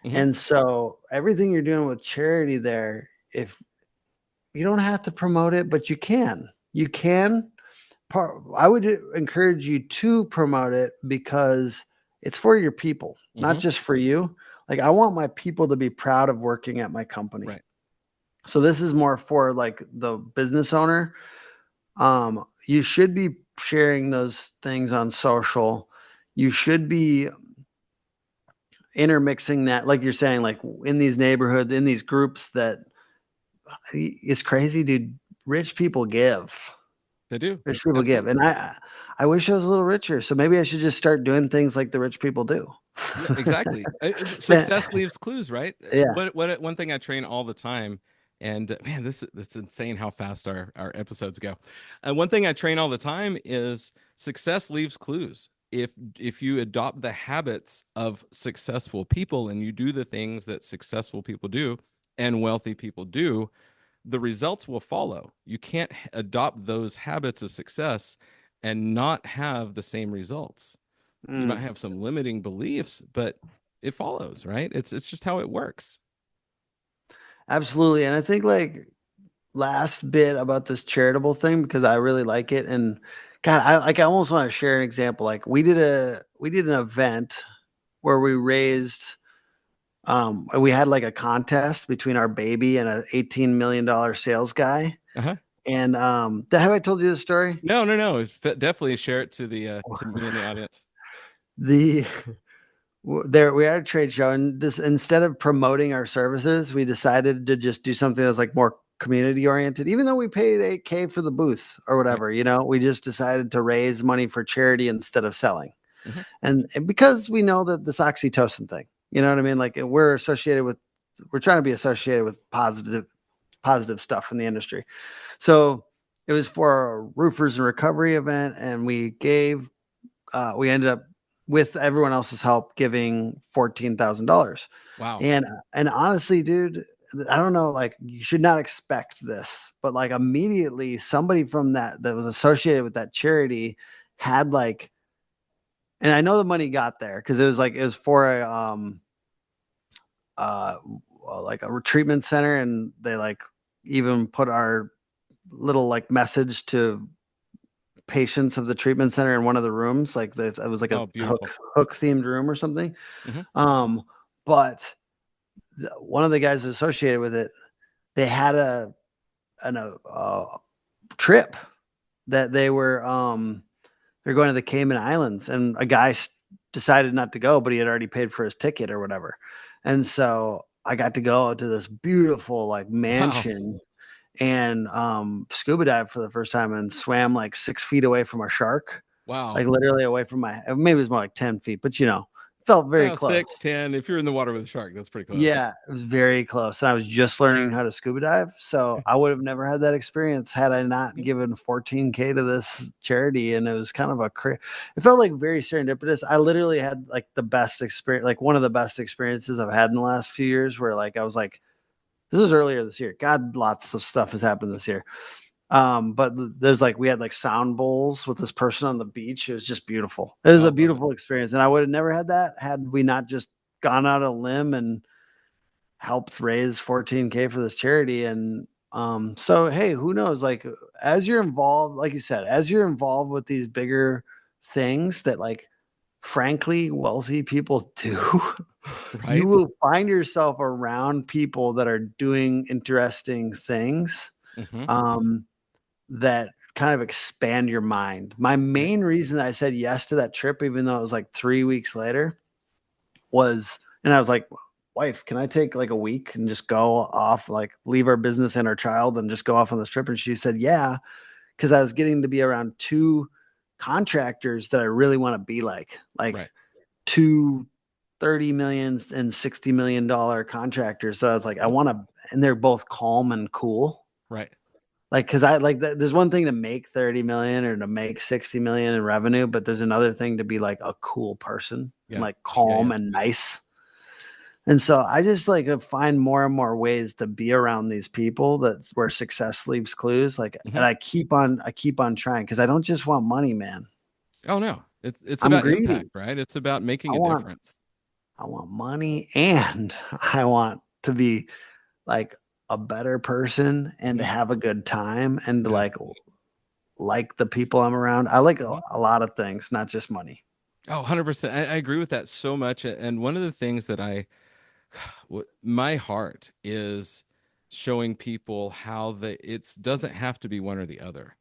Mm-hmm. And so everything you're doing with charity there, if you don't have to promote it, but you can. You can. I would encourage you to promote it because it's for your people, not Mm-hmm. just for you. Like I want my people to be proud of working at my company. Right. So this is more for like the business owner. You should be sharing those things on social. You should be intermixing that, like you're saying, like in these neighborhoods, in these groups that it's crazy, dude. Rich people give. They do. Rich people give. Absolutely. And I wish I was a little richer. So maybe I should just start doing things like the rich people do. Yeah, exactly. Man, Success leaves clues, right? yeah. One thing I train all the time, and man, this insane how fast our episodes go. One thing I train all the time is success leaves clues. If you adopt the habits of successful people and you do the things that successful people do and wealthy people do, the results will follow. You can't adopt those habits of success and not have the same results. You might Mm, have some limiting beliefs, but it follows, right? It's just how it works. absolutely. And I think like last bit about this charitable thing because I really like it. And God, I almost want to share an example. Like we did an event where we raised we had like a contest between our baby and a $18 million sales guy. Uh-huh. And have I told you this story? No, no, no. Definitely share it to the to me and the audience. The there we had a trade show, and this instead of promoting our services, we decided to just do something that's like more community oriented. Even though we paid 8K for the booth or Right. whatever, we just decided to raise money for charity instead of selling. Hmm. And because we know that this oxytocin thing, you know what I mean? Like we're trying to be associated with positive stuff in the industry. So it was for a roofers and recovery event, and we ended up with everyone else's help giving $14,000. Wow. And honestly, dude, I don't know, like you should not expect this, but like immediately somebody from that was associated with that charity had like, and I know the money got there because it was for a uh like a treatment center, and they like even put our little like message to patients of the treatment center in one of the rooms. Like it was like a Oh, beautiful. hook themed room or something. Hmm. Um, but one of the guys associated with it, they had a trip that they're going to the Cayman Islands, and a guy decided not to go, but he had already paid for his ticket or whatever. And so I got to go to this beautiful like Wow. mansion and scuba dive for the first time and swam like 6 feet away from a shark, Wow. like literally away from maybe it was more like 10 feet, but felt very Well, close. 6, 10. If you're in the water with a shark, that's pretty close. Yeah, it was very close. And I was just learning how to scuba dive. So I would have never had that experience had I not Mhm. given 14K to this charity. And it was kind of it felt like very serendipitous. I literally had like the best experience, like one of the best experiences I've had in the last few years where like I was like, this was earlier this year. God, lots of stuff has happened this year. But there's like we had like sound bowls with this person on the beach. It was just beautiful. It was I a love it. beautiful experience. And I would have never had that had we not just gone out on a limb and helped raise 14K for this charity. And So hey, who knows? Like as you're involved, like you said, as you're involved with these bigger things that like frankly wealthy people do, you Right. will find yourself around people that are doing interesting things Hmm. um, that kind of expand your mind. My Right. main reason I said yes to that trip, even though it was like 3 weeks later, was, and I was like, wife, can I take like a week and just go off, like leave our business and our child and just go off on this trip? And she said, yeah, because I was getting to be around two contractors that I really want to be like Right. two 30 million and $60 million contractors. So I was like, I Yep. want to, and they're both calm and cool. Right. Like, cause I like there's one thing to make 30 million or to make 60 million in revenue, but there's another thing to be like a cool person and Yeah. like Yeah. calm Yeah. and nice. And so I just like find more and more ways to be around these people that's where success leaves clues. Like, and Hmm. I keep on trying because I don't just want money, man. Oh no, it's I'm about impact, greedy. right? It's about I making a want difference. I want money and I want to be like a better person and to Hmm. have a good time and to Yeah. like the people I'm around. I like Hmm. a lot of things, not just money. Oh, 100%. I agree with that so much. And one of the things that my heart is showing people how it doesn't have to be one or the other.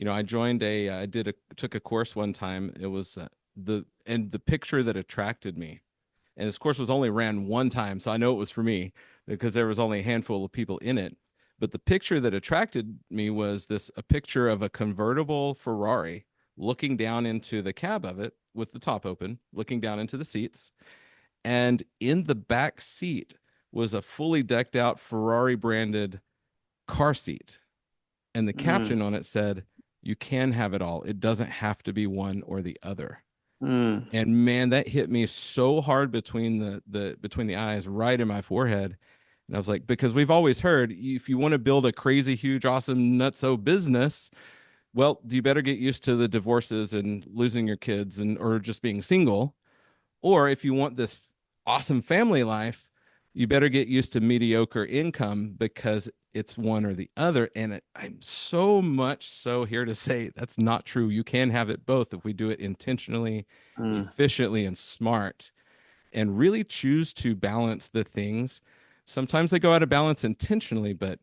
I joined took a course one time. It was the picture that attracted me. And this course was only ran one time, so I know it was for me because there was only a handful of people in it. But the picture that attracted me was a picture of a convertible Ferrari looking down into the cab of it with the top open, looking down into the seats. And in the back seat was a fully decked out Ferrari branded car seat. And the Mm, caption on it said, "You can have it all. It doesn't have to be one or the other." mm, And man, that hit me so hard between the eyes, right in my forehead. And I was like, because we've always heard if you want to build a crazy, huge, awesome, nutso business, well, you better get used to the divorces and losing your kids and or just being single. Or if you want this awesome family life, you better get used to mediocre income because it's one or the other. And I'm so much so here to say that's not true. You can have it both if we do it intentionally, mm, efficiently, and smart, and really choose to balance the things. Sometimes they go out of balance intentionally, but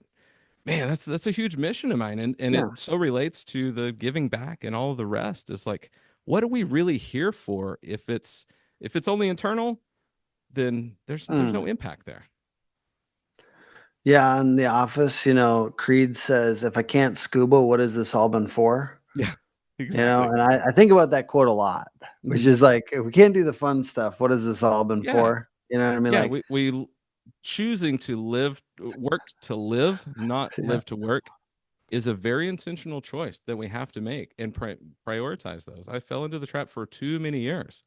man, that's a huge mission of mine. And it yeah. so relates to the giving back and all of the rest. Is like, what are we really here for? If it's only internal, then there's Mm. no impact there. Yeah, in the office, Creed says, if I can't scuba, what has this all been for? Yeah, exactly. And I think about that quote a lot, which Hmm. is like, if we can't do the fun stuff, what has this all been Yeah, for? You know what I mean? yeah. Like, We choosing to work to live, not yeah. live to work, is a very intentional choice that we have to make and prioritize those. I fell into the trap for too many years.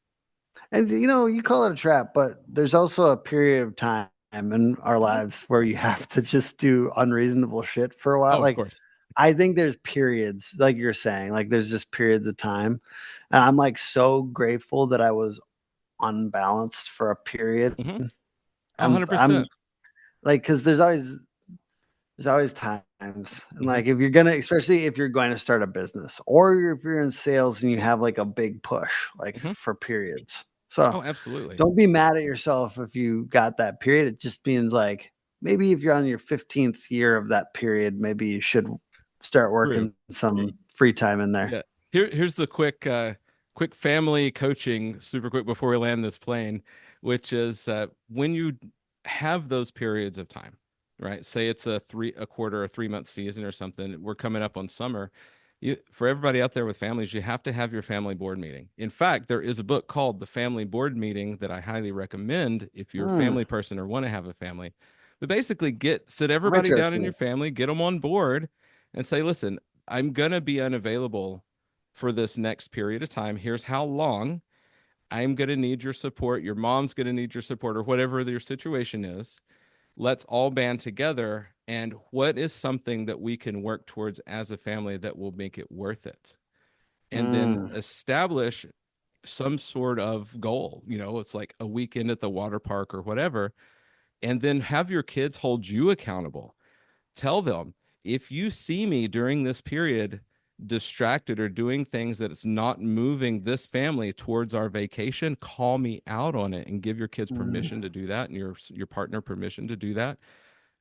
And you call it a trap, but there's also a period of time in our Mhm. lives where you have to just do unreasonable shit for a while. Oh, of Like, course. I think there's periods, like you're saying, like there's just periods of time. And I'm like so grateful that I was unbalanced for a period. Hmm. Oh, I'm 100%. like, because there's always times, and Hmm. like if you're gonna, especially if you're going to start a business or if you're in sales and you have like a big push, like Hmm. for periods. So Oh, absolutely. don't be mad at yourself if you got that period. It just means like maybe if you're on your 15th year of that period, maybe you should start True. working some free time in there. Yeah. Here's the quick family coaching, super quick before we land this plane, which is when you have those periods of time, right? Say it's a quarter or 3 month season or something. We're coming up on summer. For everybody out there with families, you have to have your family board meeting. In fact, there is a book called The Family Board Meeting that I highly recommend if you're a Hmm, family person or want to have a family. But basically, sit I'm everybody down in interested. your family, get them on board, and say, listen, I'm going to be unavailable for this next period of time. Here's how long. I'm going to need your support. Your mom's going to need your support, or whatever your situation is. Let's all band together. And what is something that we can work towards as a family that will make it worth it? And then Hmm, establish some sort of goal. It's like a weekend at the water park or whatever. And then have your kids hold you accountable. Tell them if you see me during this period distracted or doing things that it's not moving this family towards our vacation, call me out on it and give your kids Mm, permission to do that and your partner permission to do that.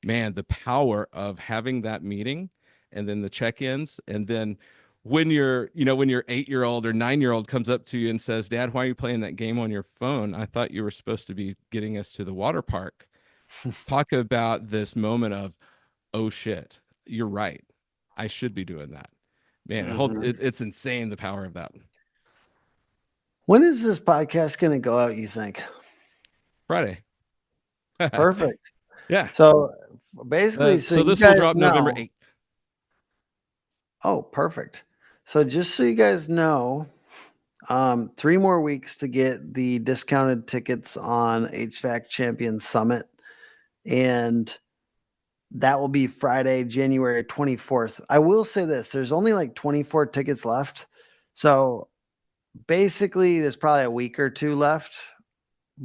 Man, the power of having that meeting and then the check-ins, and then when your 8-year-old or 9-year-old comes up to you and says, Dad, why are you playing that game on your phone? I thought you were supposed to be getting us to the water park. Talk about this moment of, oh shit, you're right. I should be doing that. Man, mhm. it's insane the power of that. When is this podcast going to go out, you think? Friday. Perfect. Yeah. So basically, so So you this will guys drop November know. 8th. Oh, perfect. So just so you guys know, 3 more weeks to get the discounted tickets on HVAC Champion Summit. And that will be Friday, January 24th. I will say this, there's only like 24 tickets left. So basically, there's probably a week or two left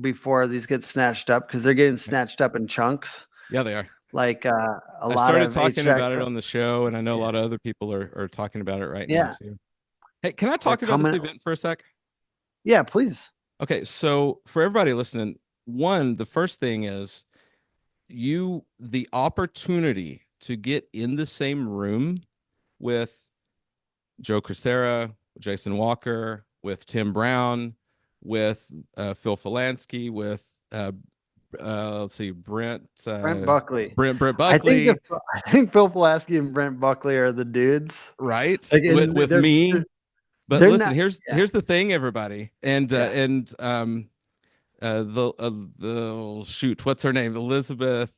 before these get snatched up because they're getting snatched up in chunks. Yeah, they are. Like a I lot started of talking HVAC. about it on the show, and I know a Yeah. lot of other people are talking about it right now Yeah. too. Hey, can I They're talk about this coming. event for a sec? Yeah, please. Okay, so for everybody listening, the first thing is the opportunity to get in the same room with Joe Crisera, Jason Walker, with Tim Brown, with Phil Falansky, with let's see, Brent Buckley. Brent I think Buckley, I think Phil Pulaski and Brent Buckley are the dudes. right? Like, and With me. But they're listen, not. Yeah, here's the thing, everybody, yeah. and the shoot, what's her name? Elizabeth.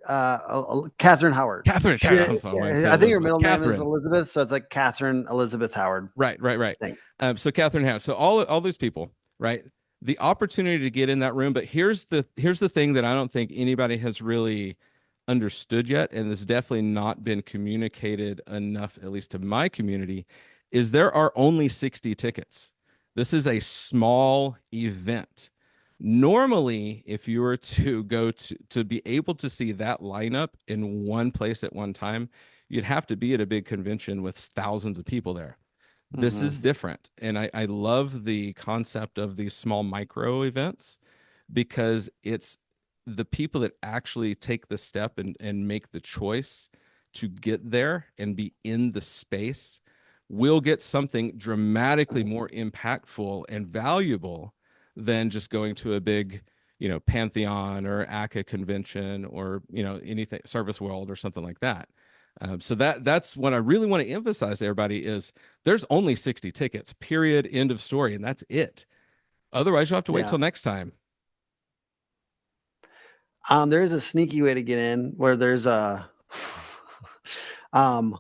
Catherine Howard. Catherine. I'm sorry, I wanted to say I think her Elizabeth. middle name is Catherine. Elizabeth, so it's like Catherine Elizabeth Howard. Right. I think. So Catherine Howe. So all these people, right? The opportunity to get in that room, but here's the thing that I don't think anybody has really understood yet, and has definitely not been communicated enough, at least to my community, is there are only 60 tickets. This is a small event. Normally, if you were to go to be able to see that lineup in one place at one time, you'd have to be at a big convention with thousands of people there. This Hmm. is different. And I love the concept of these small micro events because it's the people that actually take the step and make the choice to get there and be in the space will get something dramatically more impactful and valuable than just going to a big, Pantheon or ACA convention or, anything, Service World or something like that. So that's what I really want to emphasize to everybody is there's only 60 tickets, period, end of story, and that's it. Otherwise, you'll have to wait Yeah. till next time. There is a sneaky way to get in where there's a um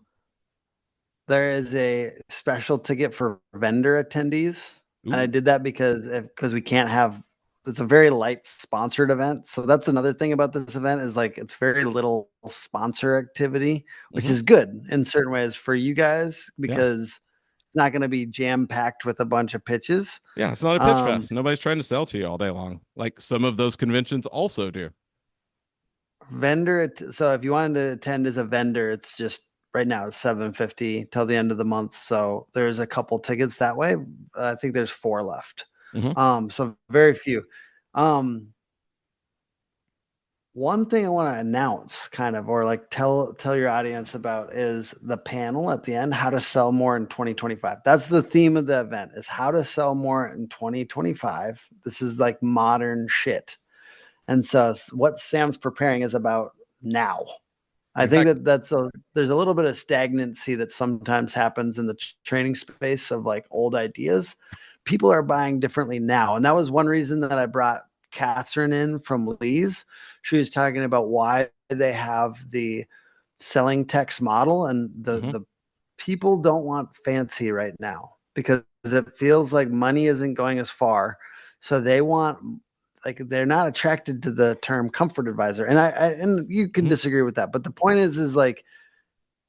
there is a special ticket for vendor attendees. And I Ooh, did that because we can't have it's a very light sponsored event. So that's another thing about this event is like it's very little sponsor activity, which hmm is good in certain ways for you guys yeah, because it's not going to be jam packed with a bunch of pitches. yeah. It's not a pitch Um, fest. Nobody's trying to sell to you all day long, like some of those conventions also do. so if you wanted to attend as a vendor, it's just right now it's 750 till the end of the month. So there's a couple tickets that way. I think there's 4 left. Hmm So very few. Um, One thing I want to announce kind of or like tell your audience about is the panel at the end, how to sell more in 2025. That's the theme of the event is how to sell more in 2025. This is like modern shit. And so what Sam's preparing is about now. I think Exactly. that there's a little bit of stagnancy that sometimes happens in the training space of like old ideas. People are buying differently now, and that was one reason that I brought Catherine in from Lee's. She was talking about why they have the selling text model, and hmm the people don't want fancy right now because it feels like money isn't going as far, so they want like they're not attracted to the term comfort advisor, and I and you can hmm disagree with that, but the point is like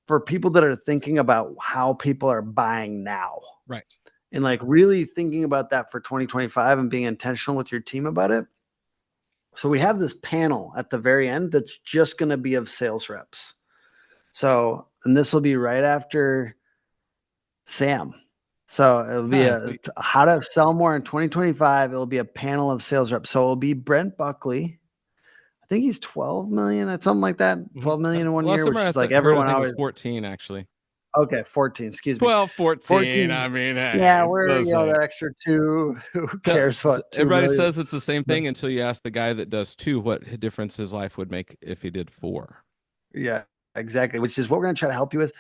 for people that are thinking about how people are buying now Right. and like really thinking about that for 2025 and being intentional with your team about it. So we have this panel at the very end that's just going to be of sales reps. So, and this will be right after Sam. So it'll be Ah, a how to sell more in 2025. It'll be a panel of sales reps. So it'll be Brent Buckley. I think he's 12 million at something like that. mhm. 12 million in one Last year, summer which I is like heard, I everyone think it was always 14 actually. okay, 14, excuse me. 12, 14. 14. I mean, hey, Yeah, it's we're the that same. extra two. Who cares what 2 Everybody million? says it's the same But thing until you ask the guy that does two what difference his life would make if he did four. yeah, exactly. Which is what we're gonna try to help you with.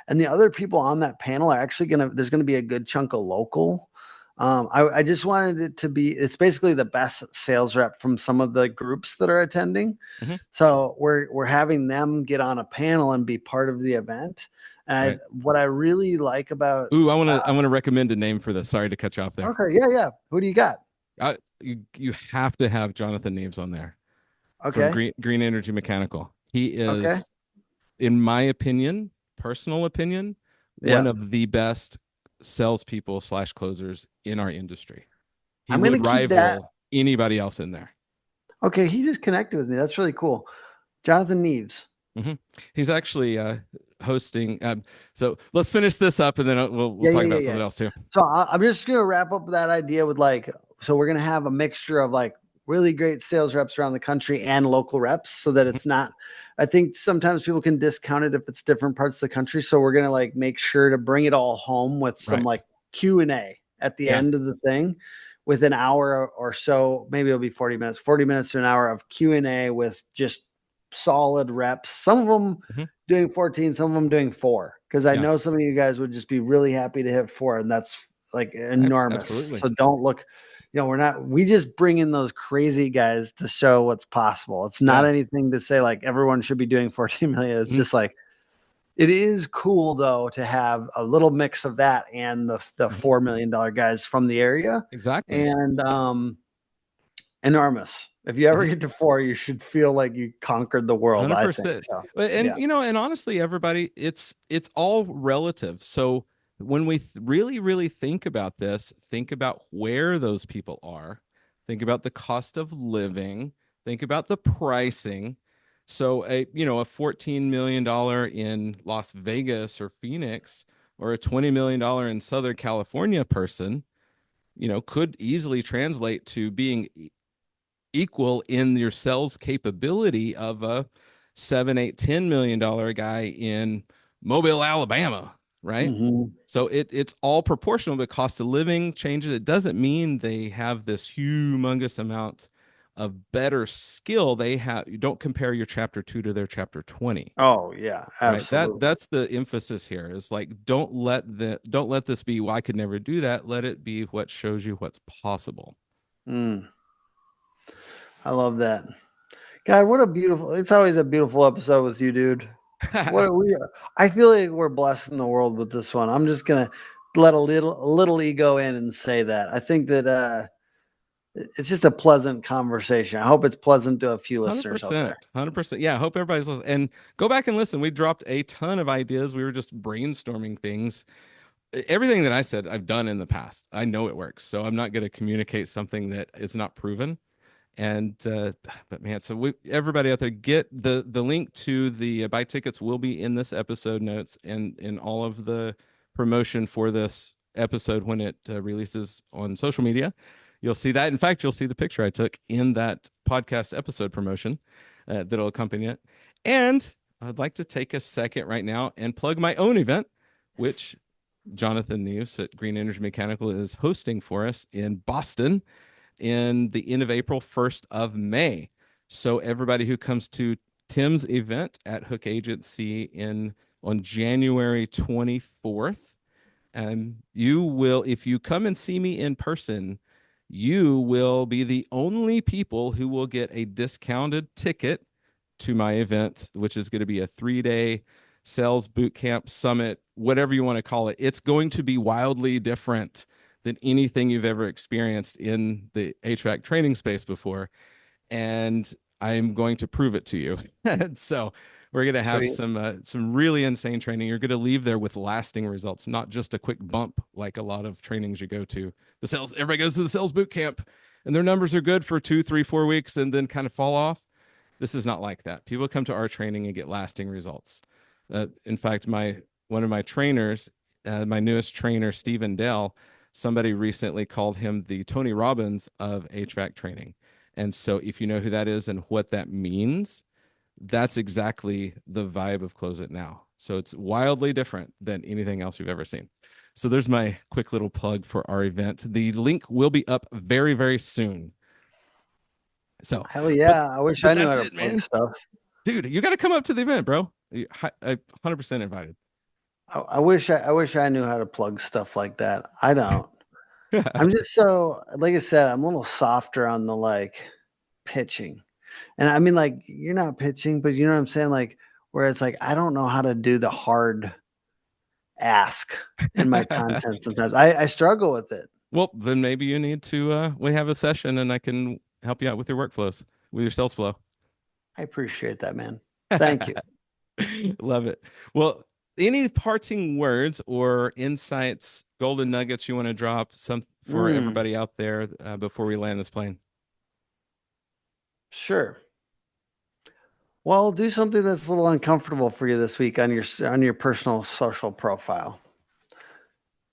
And the other people on that panel are actually there's gonna be a good chunk of local. I just wanted it to be, it's basically the best sales rep from some of the groups that are attending. Hmm. So we're having them get on a panel and be part of the event. And Right. what I really like about Ooh, I want to recommend a name for this. Sorry to cut you off there. okay, yeah, yeah. Who do you got? You have to have Jonathan Neves on there from Okay, Green Energy Mechanical. He okay, is, in my opinion, personal opinion, one yeah. of the best salespeople slash closers in our industry. He I'm gonna would keep that. rival anybody else in there. Okay, he just connected with me. That's really cool. Jonathan Neves. Hmm. He's actually hosting. So let's finish this up, and then we'll Yeah, talk yeah, yeah, about yeah. something else too. So I'm just gonna wrap up that idea with like, so we're gonna have a mixture of like really great sales reps around the country and local reps, so that Mhm. it's not. I think sometimes people can discount it if it's different parts of the country. So we're gonna like make sure to bring it all home with some Right. like Q&A at the Yeah. end of the thing, with an hour or so. Maybe it'll be 40 minutes to an hour of Q&A with just solid reps. Some of them Hmm. doing 14, some of them doing 4. Because I Yeah. know some of you guys would just be really happy to hit 4, and that's like enormous. Absolutely. So don't look, we just bring in those crazy guys to show what's possible. It's not Yeah. anything to say like everyone should be doing 14 million. It's Mhm. just like it is cool though to have a little mix of that and the Mhm. $4 million guys from the area. Exactly. And enormous. If you ever Mhm. get to 4, you should feel like you conquered the world, I think. 100%. So And yeah. and honestly, everybody, it's all relative. So when we really think about this, think about where those people are, think about the cost of living, think about the pricing. So a $14 million in Las Vegas or Phoenix or a $20 million in Southern California person, could easily translate to being equal in your sales capability of a 7, 8, $10 million guy in Mobile, Alabama, right? Mhm. So it's all proportional, but cost of living changes. It doesn't mean they have this humongous amount of better skill. They have, you don't compare your chapter 2 to their chapter 20, Oh yeah, right? absolutely. That's the emphasis here, is like, don't let this be, well, I could never do that. Let it be what shows you what's possible. Mm, I love that. God, what a beautiful, it's always a beautiful episode with you, dude. What are we I feel like we're blessed in the world with this one. I'm just gonna let a little ego in and say that. I think that it's just a pleasant conversation. I hope it's pleasant to a few listeners out there. 100%. 100%. Yeah, I hope everybody's listening. And go back and listen. We dropped a ton of ideas. We were just brainstorming things. Everything that I said, I've done in the past. I know it works. So I'm not going to communicate something that is not proven. And but man, so everybody out there, get the link to the buy tickets will be in this episode notes and in all of the promotion for this episode when it releases on social media. You'll see that. In fact, you'll see the picture I took in that podcast episode promotion that'll accompany it. And I'd like to take a second right now and plug my own event, which Jonathan News at Green Energy Mechanical is hosting for us in Boston in the end of April, 1st of May. So everybody who comes to Tim's event at Hook Agency on January 24th, you will, if you come and see me in person, you will be the only people who will get a discounted ticket to my event, which is going to be a 3-day sales boot camp summit, whatever you want to call it. It's going to be wildly different than anything you've ever experienced in the HVAC training space before. And I'm going to prove it to you. So we're going to have Sweet. some really insane training. You're going to leave there with lasting results, not just a quick bump like a lot of trainings you go to. Everybody goes to the sales boot camp and their numbers are good for 2, 3, 4 weeks and then kind of fall off. This is not like that. People come to our training and get lasting results. In fact, my one of my trainers, my newest trainer, Stephen Dell, somebody recently called him the Tony Robbins of HVAC training. And so, if you know who that is and what that means, that's exactly the vibe of Close It Now. So it's wildly different than anything else you've ever seen. So there's my quick little plug for our event. The link will be up very, very soon. So, Hell but yeah. I wish but I knew that's how to it, plug man. stuff. Dude, you got to come up to the event, bro. I 100% invited. I wish I knew how to plug stuff like that. I don't. I'm just so like I said, I'm a little softer on the like pitching. And I mean like you're not pitching, but you know what I'm saying? Like where it's like I don't know how to do the hard ask in my content sometimes. I struggle with it. Well, then maybe you need to we have a session and I can help you out with your workflows, with your sales flow. I appreciate that, man. Thank you. Love it. Well, any parting words or insights, golden nuggets you want to drop some for Mm, everybody out there before we land this plane? sure. Well, do something that's a little uncomfortable for you this week on your personal social profile.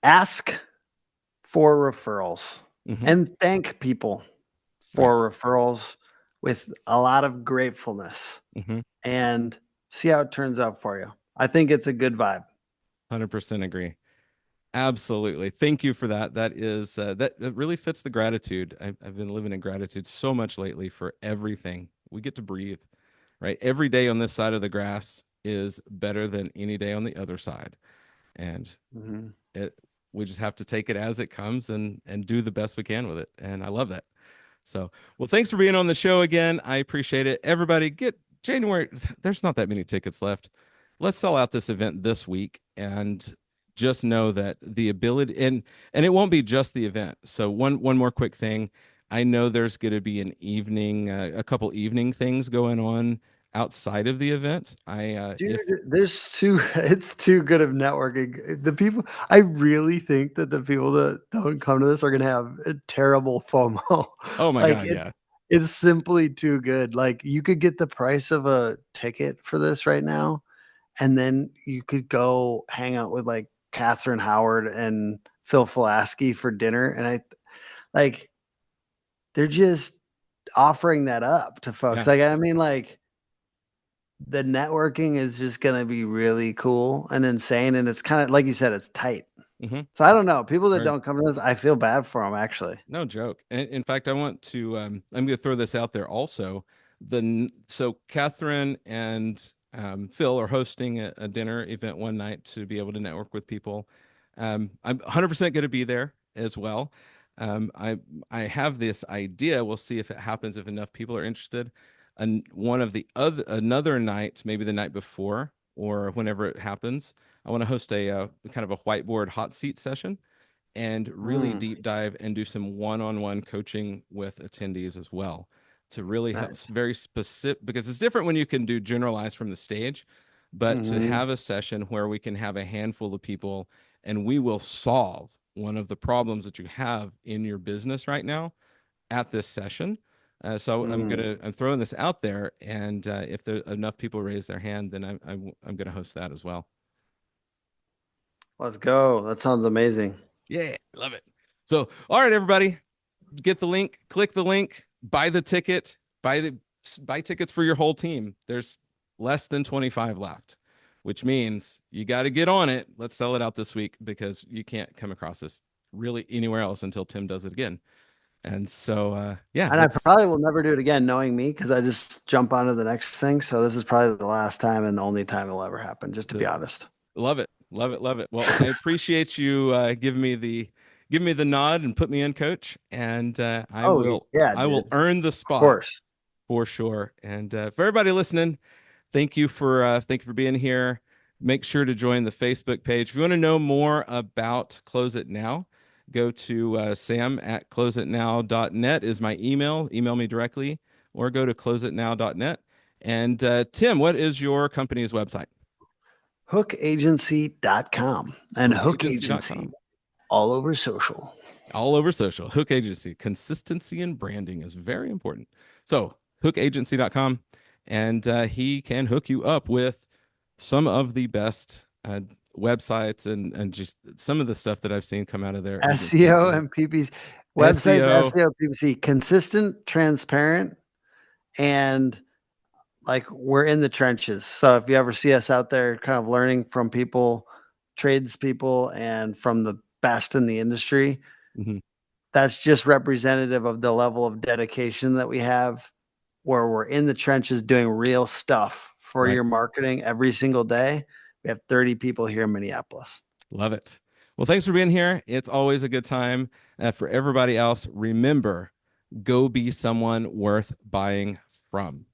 Ask for referrals Hmm. and thank people Right. for referrals with a lot of gratefulness Hmm. and see how it turns out for you. I think it's a good vibe. 100% agree. Absolutely. Thank you for that. That is that really fits the gratitude. I've been living in gratitude so much lately for everything. We get to breathe, right? Every day on this side of the grass is better than any day on the other side. And Mhm. it we just have to take it as it comes and do the best we can with it. And I love that. So, well, thanks for being on the show again. I appreciate it. Everybody, get January. There's not that many tickets left. Let's sell out this event this week and just know that the ability and it won't be just the event. So one more quick thing. I know there's going to be an evening, a couple evening things going on outside of the event. I Dude, if there's too it's too good of networking. The people I really think that the people that don't come to this are gonna have a terrible FOMO. Oh my Like God, yeah. it's simply too good. Like you could get the price of a ticket for this right now, and then you could go hang out with like Catherine Howard and Phil Fulaski for dinner. And I like they're just offering that up to folks. Yeah. Like I mean, like the networking is just gonna be really cool and insane, and it's kinda like you said, it's tight. Hmm. So I don't know, people that don't come to this, I feel bad for them actually. No joke. In fact, I want to. I'm going to throw this out there also. So Catherine and Phil are hosting a dinner event one night to be able to network with people. I'm 100% going to be there as well. I have this idea. We'll see if it happens. If enough people are interested, and one of the other another night, maybe the night before or whenever it happens, I want to host a kind of a whiteboard hot seat session and really Mm, deep dive and do some one-on-one coaching with attendees as well to really help nice. very specific because it's different when you can do generalized from the stage, but to Mhm, have a session where we can have a handful of people and we will solve one of the problems that you have in your business right now at this session. So mm. I'm throwing this out there, and if there enough people raise their hand, then I'm gonna host that as well. Let's go. That sounds amazing. Yeah, love it. So, all right, everybody, get the link, click the link, buy the ticket, buy tickets for your whole team. There's less than 25 left, which means you got to get on it. Let's sell it out this week because you can't come across this really anywhere else until Tim does it again. And so yeah, And I let's probably will never do it again knowing me because I just jump onto the next thing, so this is probably the last time and the only time it'll ever happen, just to be the honest. love it. Love it. Love it. Well, I appreciate you give me the nod and put me in, coach, and Oh, yeah, I will dude. earn the Of spot course. for sure. And for everybody listening, thank you for being here. Make sure to join the Facebook page. If you want to know more about Close It Now, go to Sam at closeitnow.net is my email. Email me directly or go to closeitnow.net. And Tim, what is your company's website? Hookagency.com and Hook Agency Hookagency.com. all over social. All over social. Hook Agency. Consistency in branding is very important. So, hookagency.com, and he can hook you up with some of the best websites and just some of the stuff that I've seen come out of there is SEO ridiculous. and PPC websites, SEO. SEO, PPC, consistent, transparent, and like we're in the trenches. So if you ever see us out there kind of learning from people, tradespeople, and from the best in the industry, Mhm. that's just representative of the level of dedication that we have, where we're in the trenches doing real stuff for Right. your marketing every single day. We have 30 people here in Minneapolis. Love it. Well, thanks for being here. It's always a good time. For everybody else, remember, go be someone worth buying from.